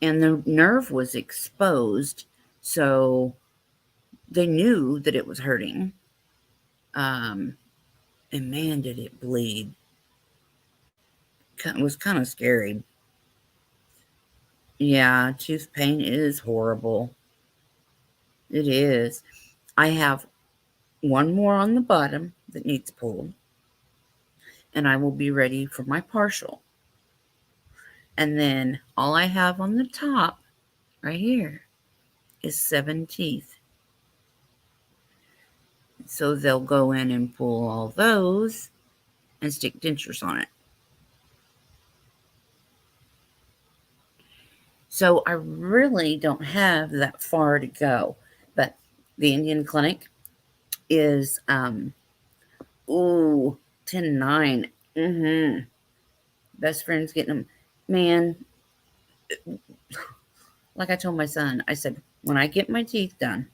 and the nerve was exposed, so they knew that it was hurting. Um, and man, did it bleed. It was kind of scary. Yeah, tooth pain is horrible. It is. I have one more on the bottom that needs pulled, and I will be ready for my partial. And then all I have on the top, right here, is 7 teeth. So they'll go in and pull all those and stick dentures on it. So I really don't have that far to go. But the Indian clinic is ooh 10-9. Best friends getting them. Man, like I told my son, I said, when I get my teeth done,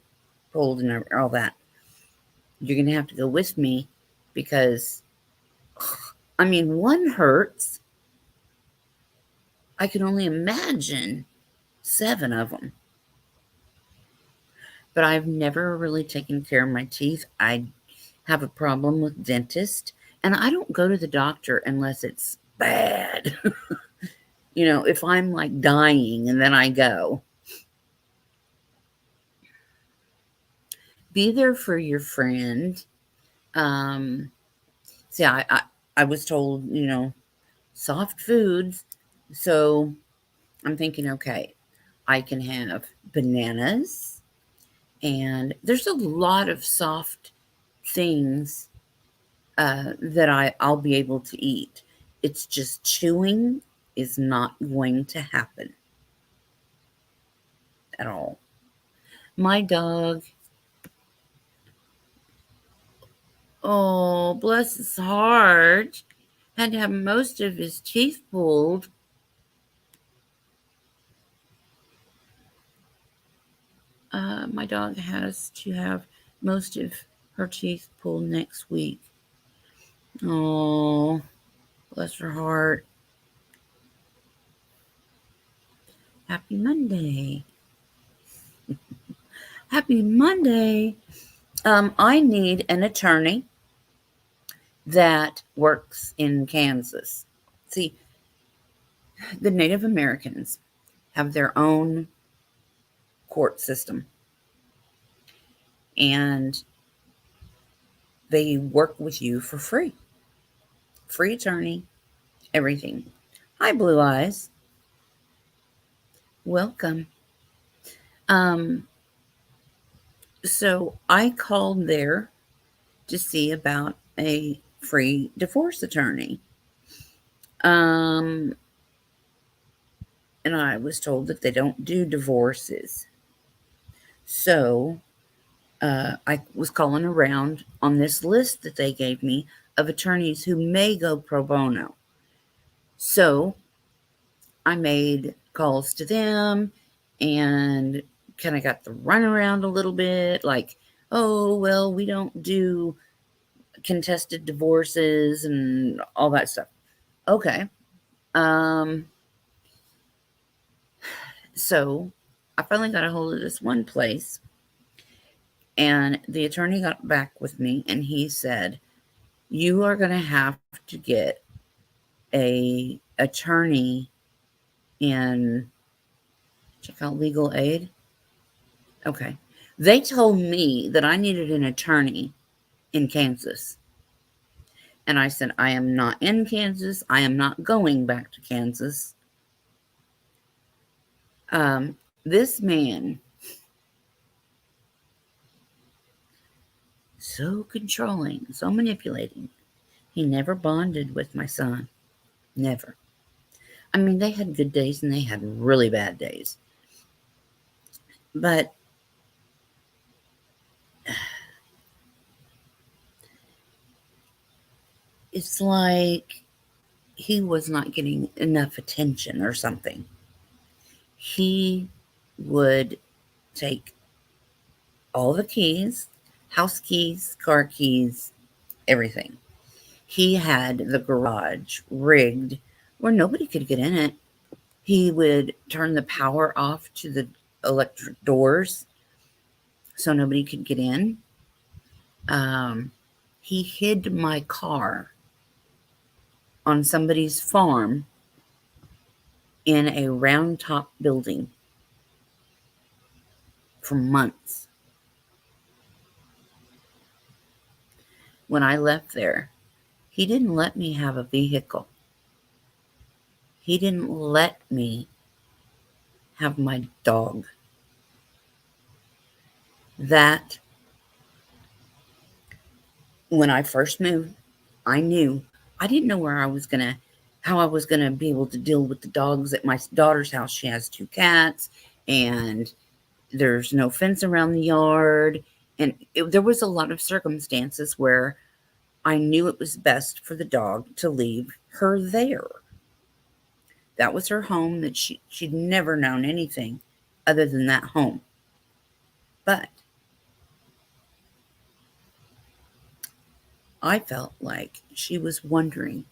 pulled and all that, you're gonna have to go with me because I mean one hurts. I can only imagine 7 of them. But I've never really taken care of my teeth. I have a problem with dentists, and I don't go to the doctor unless it's bad. If I'm like dying and then I go. Be there for your friend. Um, See, I was told, soft foods. So I'm thinking, okay, I can have bananas, and there's a lot of soft things that I'll be able to eat. It's just chewing is not going to happen at all. My dog, oh, bless his heart, had to have most of his teeth pulled. My dog has to have most of her teeth pulled next week. Oh, bless her heart. Happy Monday. Happy Monday. I need an attorney that works in Kansas. See, the Native Americans have their own court system. And They work with you for free attorney, everything. Hi, Blue Eyes. Welcome. Um, so I called there to see about a free divorce attorney. Um, and I was told that they don't do divorces. So I was calling around on this list that they gave me of attorneys who may go pro bono. So I made calls to them and kind of got the runaround a little bit like, oh, well, we don't do contested divorces and all that stuff. Okay. Um, so I finally got a hold of this one place, and the attorney got back with me and he said, you are going to have to get a attorney in, check out legal aid. Okay. They told me that I needed an attorney in Kansas. And I said, I am not in Kansas. I am not going back to Kansas. This man, so controlling, so manipulating, he never bonded with my son. Never. I mean, they had good days and they had really bad days. But it's like he was not getting enough attention or something. He would take all the keys, house keys, car keys, everything. He had the garage rigged where nobody could get in it. He would turn the power off to the electric doors so nobody could get in. Um, he hid my car on somebody's farm in a round top building for months. When I left there, he didn't let me have a vehicle. He didn't let me have my dog. That, when I first moved, I knew I didn't know how I was gonna be able to deal with the dogs at my daughter's house. She has two cats, and there's no fence around the yard, and there was a lot of circumstances where I knew it was best for the dog to leave her there. That was her home. That she'd never known anything other than that home. But I felt like she was wondering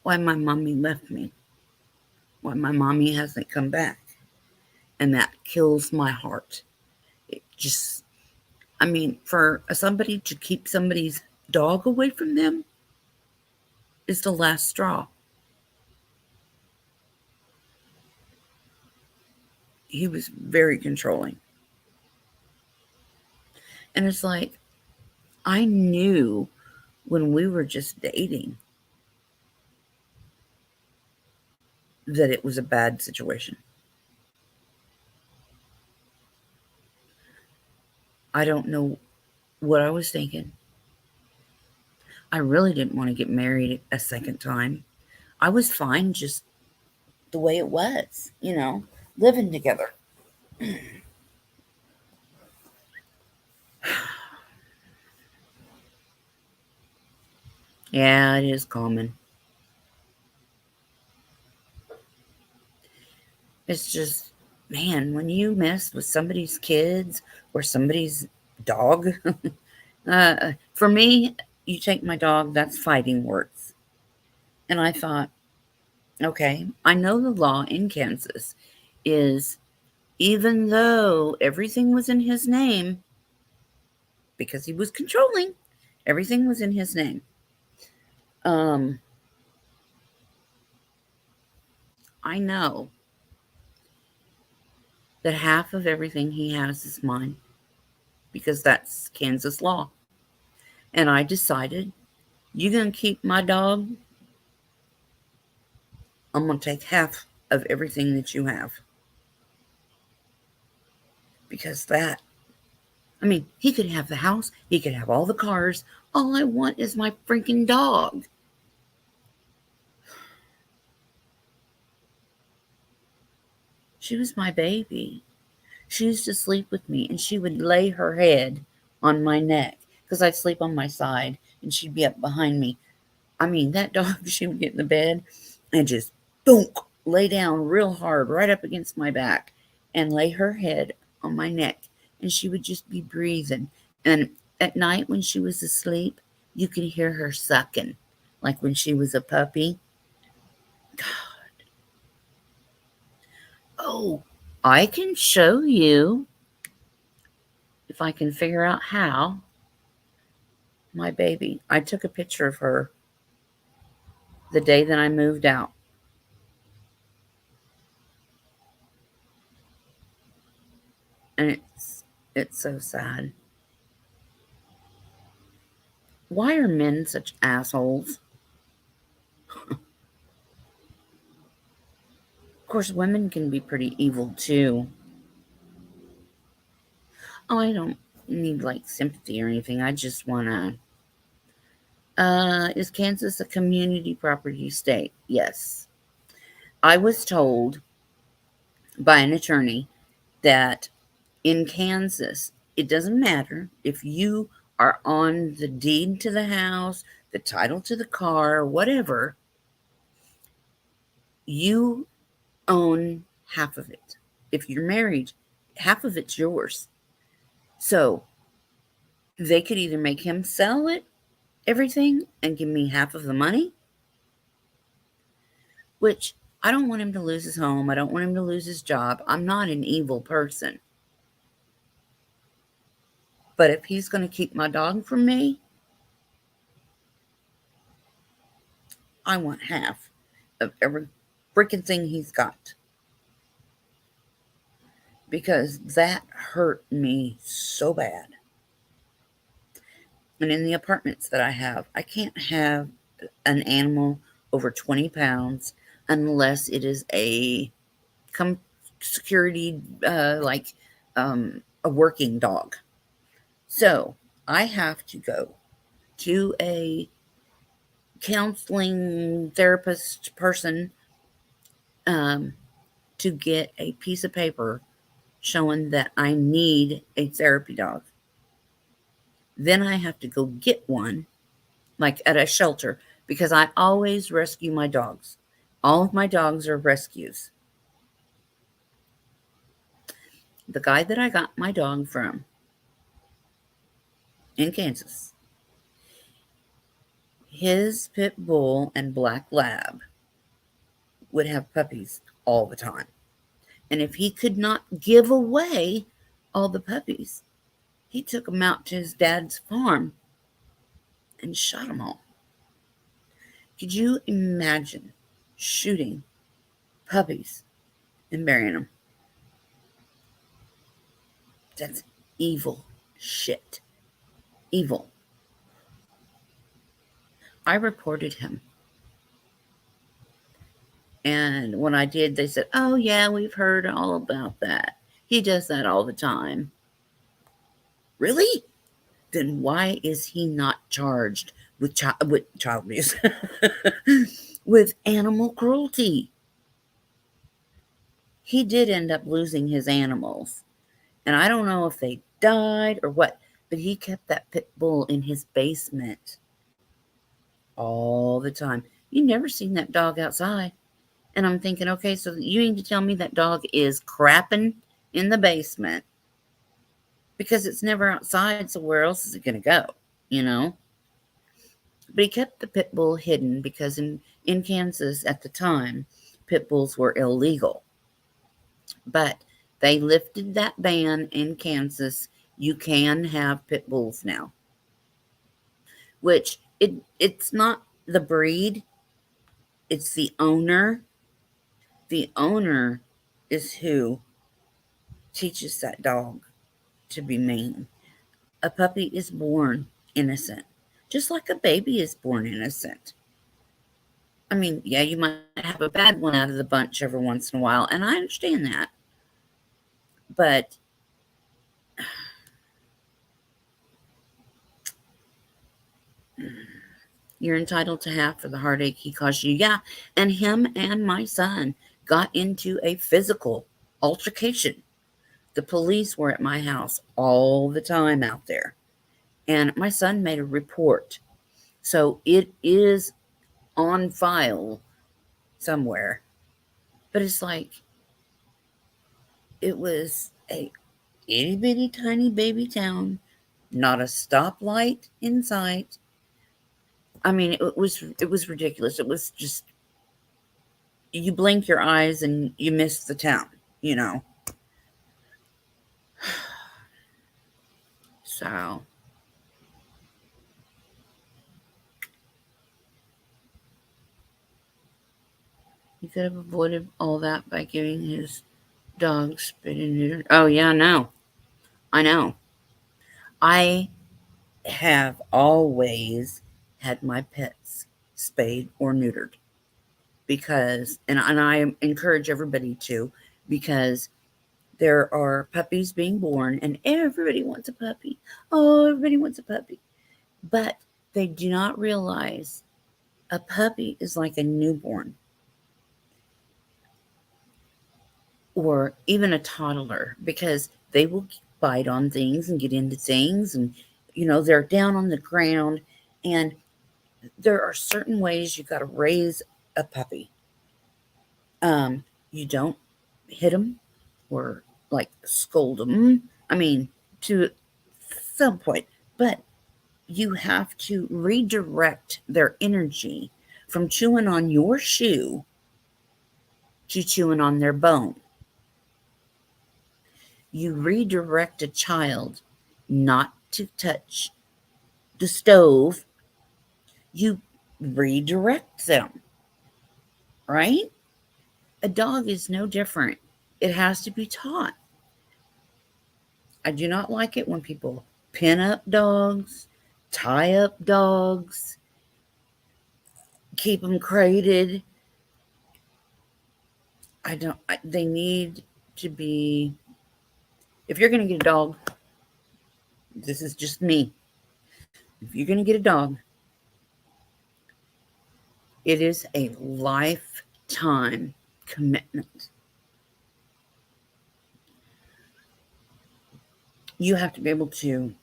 why my mommy left me, why my mommy hasn't come back. And that kills my heart. It just, I mean, for somebody to keep somebody's dog away from them is the last straw. He was very controlling. And it's like, I knew when we were just dating that it was a bad situation. I don't know what I was thinking. I really didn't want to get married a second time. I was fine just the way it was, living together. Yeah, it is common. It's just, man, when you mess with somebody's kids or somebody's dog, for me, you take my dog, that's fighting words. And I thought, okay, I know the law in Kansas is, even though everything was in his name, because he was controlling, everything was in his name. Um, I know that half of everything he has is mine because that's Kansas law. And I decided, you gonna keep my dog, I'm gonna take half of everything that you have. Because that, I mean, he could have the house, he could have all the cars. All I want is my freaking dog. She was my baby. She used to sleep with me and she would lay her head on my neck because I'd sleep on my side and she'd be up behind me. I mean, that dog, she would get in the bed and just thunk, lay down real hard right up against my back and lay her head on my neck. And she would just be breathing. And at night when she was asleep, you could hear her sucking, like when she was a puppy. Oh, I can show you if I can figure out how. My baby, I took a picture of her the day that I moved out. And it's so sad. Why are men such assholes? Of course, women can be pretty evil too. Oh, I don't need like sympathy or anything. I just want to. Is Kansas a community property state? Yes. I was told by an attorney that in Kansas, it doesn't matter if you are on the deed to the house, the title to the car, whatever, you own half of it. If you're married, half of it's yours. So they could either make him sell it, everything, and give me half of the money, which I don't want him to lose his home. I don't want him to lose his job. I'm not an evil person. But if he's going to keep my dog from me, I want half of every freaking thing he's got. Because that hurt me so bad. And in the apartments that I can't have an animal over 20 pounds unless it is a security, like a working dog. So I have to go to a counseling therapist person um, to get a piece of paper showing that I need a therapy dog. Then I have to go get one, like at a shelter, because I always rescue my dogs. All of my dogs are rescues. The guy that I got my dog from in Kansas, his pit bull and black lab would have puppies all the time. And if he could not give away all the puppies, he took them out to his dad's farm and shot them all. Could you imagine shooting puppies and burying them? That's evil shit. Evil. I reported him. And when I did, they said, oh, yeah, we've heard all about that. He does that all the time. Really? Then why is he not charged with child abuse? With animal cruelty? He did end up losing his animals. And I don't know if they died or what, but he kept that pit bull in his basement all the time. You never seen that dog outside. And I'm thinking, okay, so you need to tell me that dog is crapping in the basement because it's never outside, so where else is it going to go, you know? But he kept the pit bull hidden because in Kansas at the time, pit bulls were illegal. But they lifted that ban in Kansas. You can have pit bulls now, which it's not the breed, it's the owner. The owner is who teaches that dog to be mean. A puppy is born innocent. just like a baby is born innocent. I mean, yeah, you might have a bad one out of the bunch every once in a while, and I understand that. But you're entitled to half for the heartache he caused you. Yeah, and him and my son got into a physical altercation. The police were at my house all the time out there, and my son made a report. So it is on file somewhere. But it's like it was a itty bitty tiny baby town, not a stoplight in sight. I mean, it was ridiculous. It was just you blink your eyes and you miss the town, you know. So he could have avoided all that by giving his dog spit and neuter. Oh yeah, no, I know. I have always had my pets spayed or neutered because, and I encourage everybody to, because there are puppies being born and everybody wants a puppy. Oh, everybody wants a puppy. But they do not realize a puppy is like a newborn or even a toddler because they will bite on things and get into things and they're down on the ground, and there are certain ways you got to raise a puppy. You don't hit them or like scold them. I mean, to some point, but you have to redirect their energy from chewing on your shoe to chewing on their bone. You redirect a child not to touch the stove. You redirect them, right? A dog is no different. It has to be taught. I do not like it when people pin up dogs, tie up dogs, keep them crated. They need to be, if you're going to get a dog, this is just me. If you're going to get a dog, it is a lifetime commitment. You have to be able to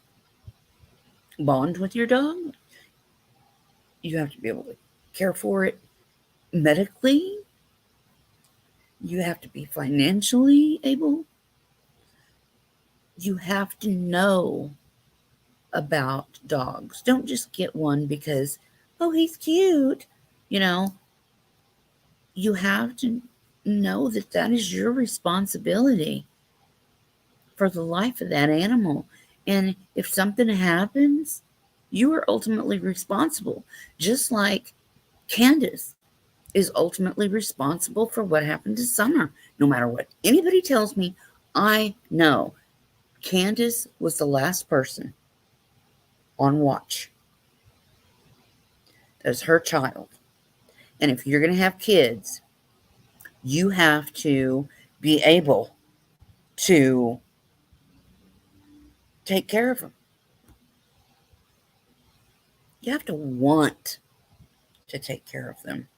bond with your dog. You have to be able to care for it medically. You have to be financially able. You have to know about dogs. Don't just get one because, oh, he's cute. You know, you have to know that that is your responsibility for the life of that animal. And if something happens, you are ultimately responsible. Just like Candace is ultimately responsible for what happened to Summer. No matter what anybody tells me, I know Candace was the last person on watch. That's her child. And if you're going to have kids, you have to be able to take care of them. You have to want to take care of them.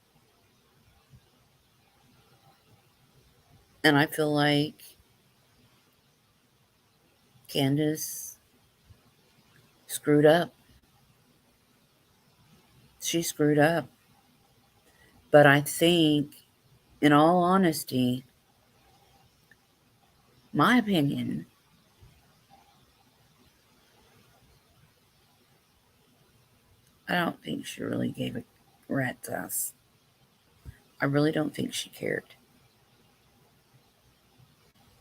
And I feel like Candace screwed up. She screwed up. But I think, in all honesty, my opinion, I don't think she really gave a rat's ass. I really don't think she cared.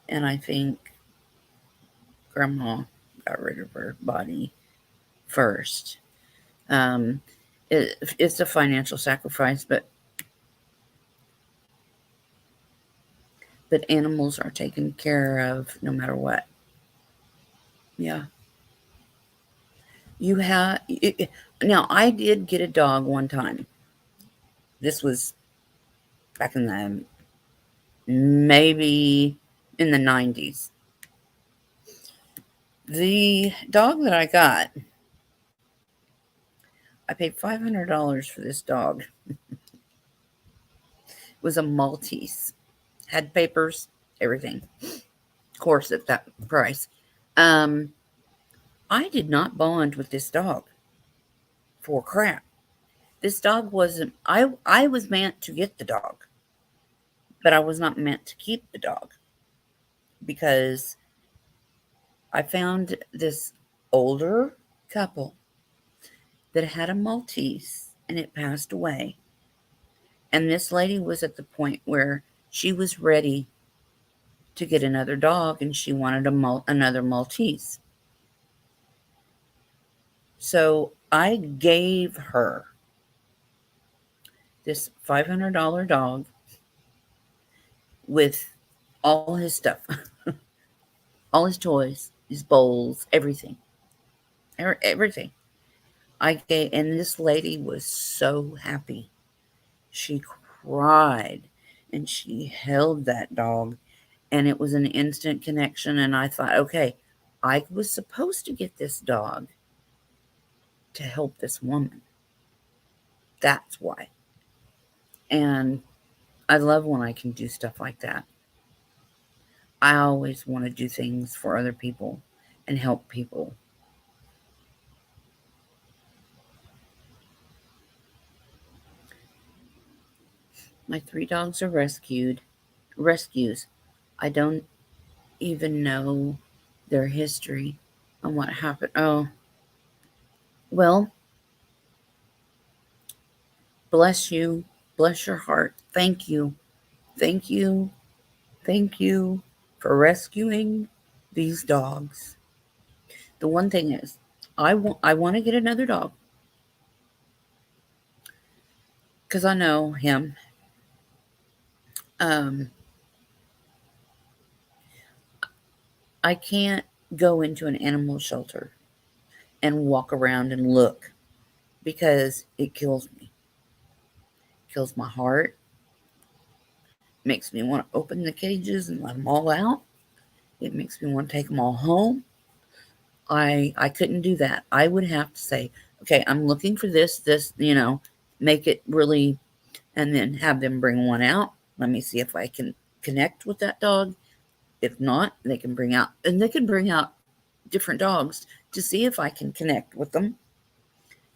And I think Grandma got rid of her body first. Um, it's a financial sacrifice, but animals are taken care of no matter what. Yeah. You have now. I did get a dog one time. This was back in the maybe in the 90s. The dog that I got, I paid $500 for this dog. It was a Maltese, had papers, everything. Of course, at that price. Um, I did not bond with this dog for crap. This dog wasn't. I was meant to get the dog, but I was not meant to keep the dog because I found this older couple that had a Maltese and it passed away. And this lady was at the point where she was ready to get another dog and she wanted another Maltese. So I gave her this $500 dog with all his stuff, all his toys, his bowls, everything. Everything. I gave, and this lady was so happy. She cried and she held that dog, and it was an instant connection. And I thought, okay, I was supposed to get this dog to help this woman. That's why. And I love when I can do stuff like that. I always want to do things for other people and help people. My 3 dogs are rescues. I don't even know their history and what happened. Oh, well, bless you. Bless your heart. Thank you. Thank you. Thank you for rescuing these dogs. The one thing is, I want to get another dog because I know him. Um, I can't go into an animal shelter and walk around and look because it kills me. Kills my heart. Makes me want to open the cages and let them all out. It makes me want to take them all home. I couldn't do that. I would have to say, okay, I'm looking for this, make it really, and then have them bring one out. Let me see if I can connect with that dog. If not, they can bring out different dogs to see if I can connect with them.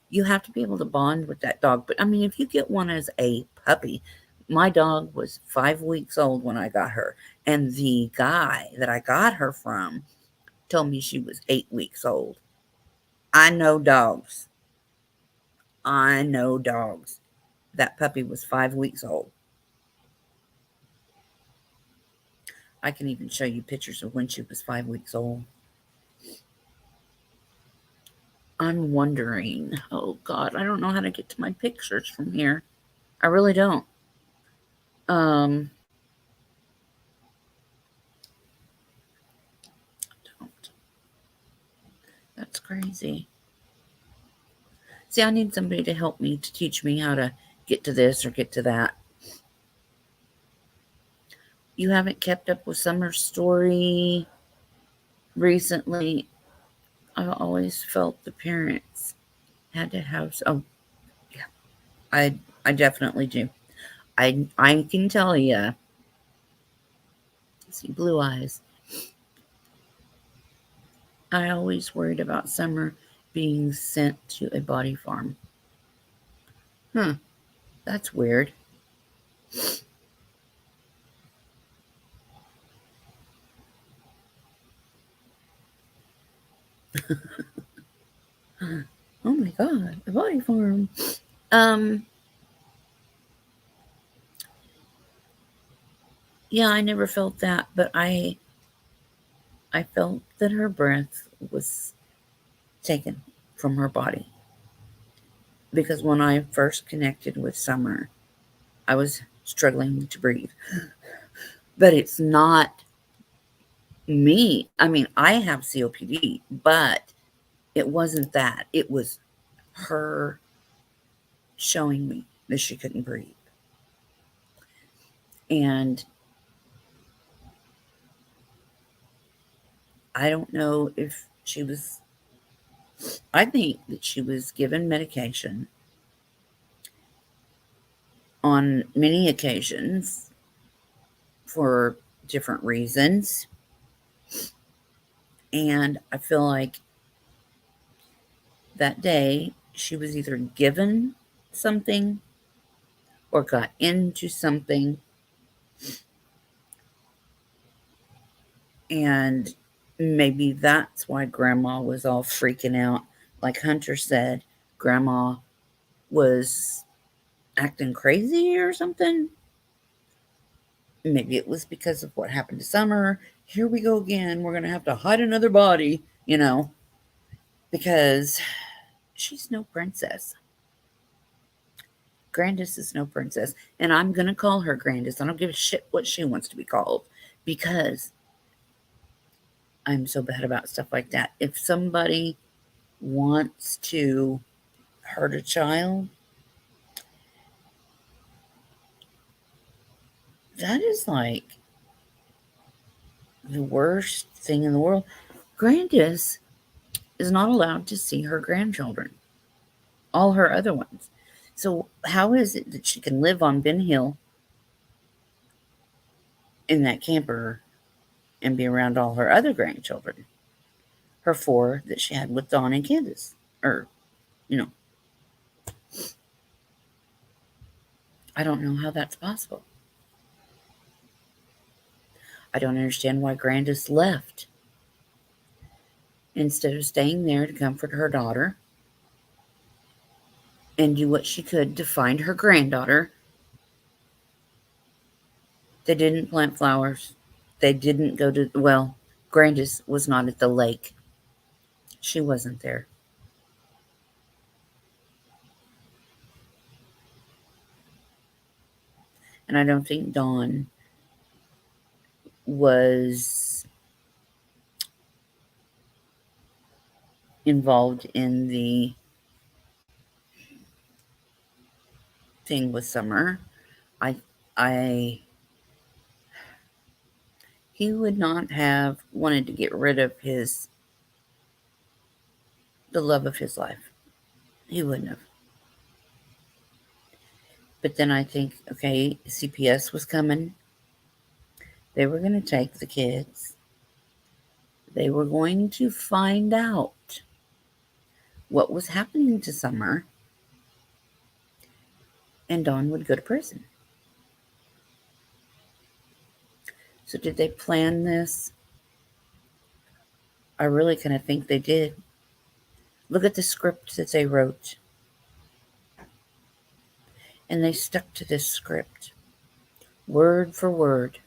You have to be able to bond with that dog. But I mean, if you get one as a puppy, my dog was 5 weeks old when I got her. And the guy that I got her from told me she was 8 weeks old. I know dogs. I know dogs. That puppy was 5 weeks old. I can even show you pictures of when she was 5 weeks old. I'm wondering, oh God, I don't know how to get to my pictures from here. I really don't. Um, don't. That's crazy. See, I need somebody to help me to teach me how to get to this or get to that. You haven't kept up with Summer's story recently. I've always felt the parents had to have. Oh, yeah, I definitely do. I can tell you. See, blue eyes. I always worried about Summer being sent to a body farm. That's weird. Oh my God, a body farm. Um, yeah, I never felt that, but I felt that her breath was taken from her body because when I first connected with Summer, I was struggling to breathe. But it's not me. I mean, I have COPD, but It wasn't that. It was her showing me that she couldn't breathe. And I don't know if she was, I think that she was given medication on many occasions for different reasons. And I feel like that day she was either given something or got into something. And maybe that's why grandma was all freaking out. Like Hunter said, grandma was acting crazy or something. Maybe it was because of what happened to Summer. Here we go again. We're going to have to hide another body, because she's no princess. Grandis is no princess. And I'm going to call her Grandis. I don't give a shit what she wants to be called because I'm so bad about stuff like that. If somebody wants to hurt a child, that is like the worst thing in the world. Grandis is not allowed to see her grandchildren, all her other ones. So, how is it that she can live on Ben Hill in that camper and be around all her other grandchildren? Her four that she had with Dawn and Candace. Or, you know, I don't know how that's possible. I don't understand why Grandis left instead of staying there to comfort her daughter and do what she could to find her granddaughter. They didn't plant flowers. They didn't go to, well, Grandis was not at the lake. She wasn't there. And I don't think Dawn was involved in the thing with Summer. I he would not have wanted to get rid of the love of his life. He wouldn't have. But then I think, okay, CPS was coming. They were going to take the kids. They were going to find out what was happening to Summer, and Dawn would go to prison. So did they plan this? I really kind of think they did. Look at the script that they wrote. And they stuck to this script, word for word.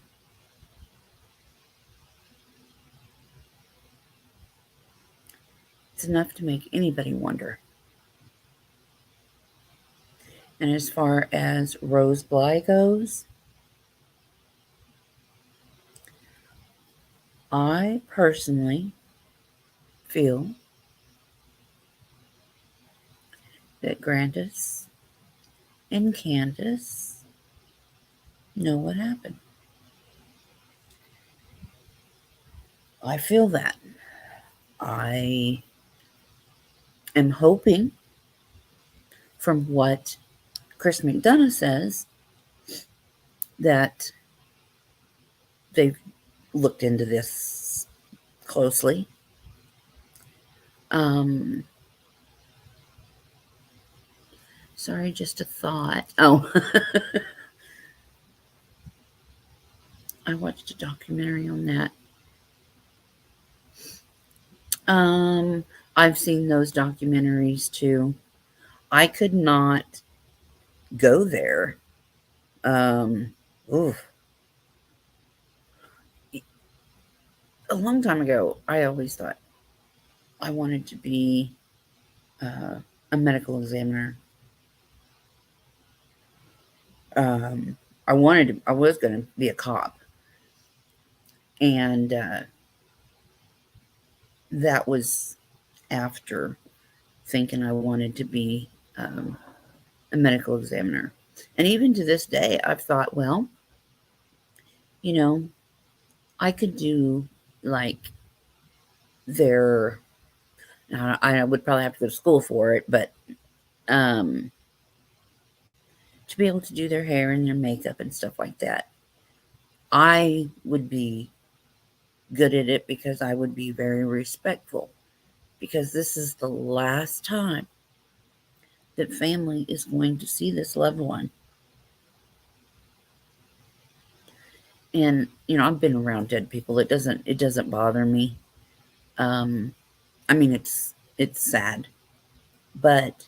It's enough to make anybody wonder. And as far as Rose Bly goes, I personally feel that Grandis and Candace know what happened. I feel that. I am hoping, from what Chris McDonough says, that they've looked into this closely. Sorry, just a thought. Oh, I watched a documentary on that. I've seen those documentaries too. I could not go there. Oof. A long time ago, I always thought I wanted to be a medical examiner. I was going to be a cop. And that was after thinking I wanted to be um, a medical examiner. And even to this day, I've thought, well, you know, I could do like their, I would probably have to go to school for it, but um, to be able to do their hair and their makeup and stuff like that, I would be good at it because I would be very respectful. Because this is the last time that family is going to see this loved one. And I've been around dead people. It doesn't bother me. Um, I mean, it's sad, but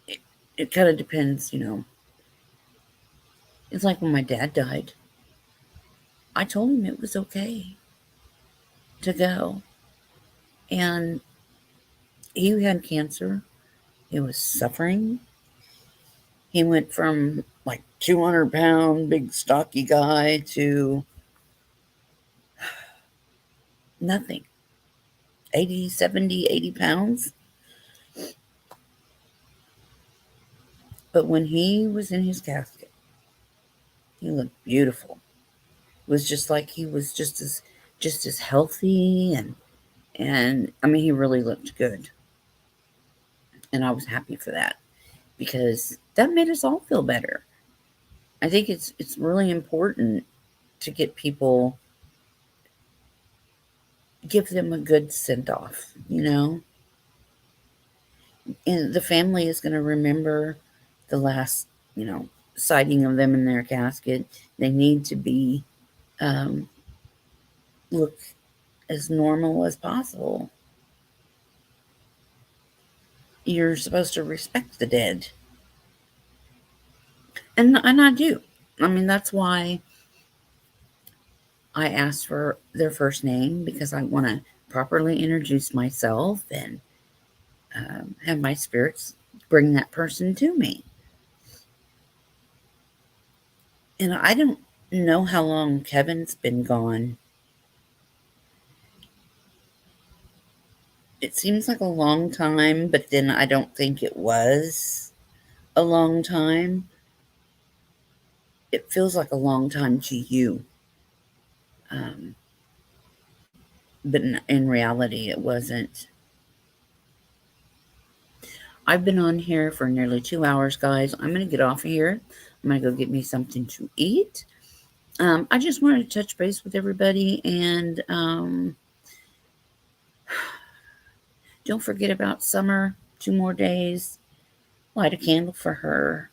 it, it kind of depends. It's like when my dad died. I told him it was okay to go, and he had cancer. He was suffering. He went from like 200-pound, big stocky guy to nothing. 80, 70, 80 pounds. But when he was in his casket, he looked beautiful. It was just like he was just as healthy, and I mean he really looked good. And I was happy for that because that made us all feel better. I think it's really important to get people, give them a good send off. And the family is going to remember the last, you know, sighting of them in their casket. They need to be um, look as normal as possible. You're supposed to respect the dead, and I do. I mean, that's why I asked for their first name, because I want to properly introduce myself and have my spirits bring that person to me. And I don't know how long Kevin's been gone. It seems like a long time, but then I don't think it was a long time. It feels like a long time to you. Um, but in reality, it wasn't. I've been on here for nearly 2 hours, guys. I'm going to get off of here. I'm going to go get me something to eat. I just wanted to touch base with everybody, and don't forget about Summer. 2 more days. Light a candle for her.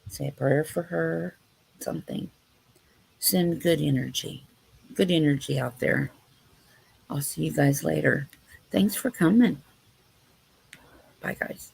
Say a prayer for her. Something. Send good energy. Good energy out there. I'll see you guys later. Thanks for coming. Bye, guys.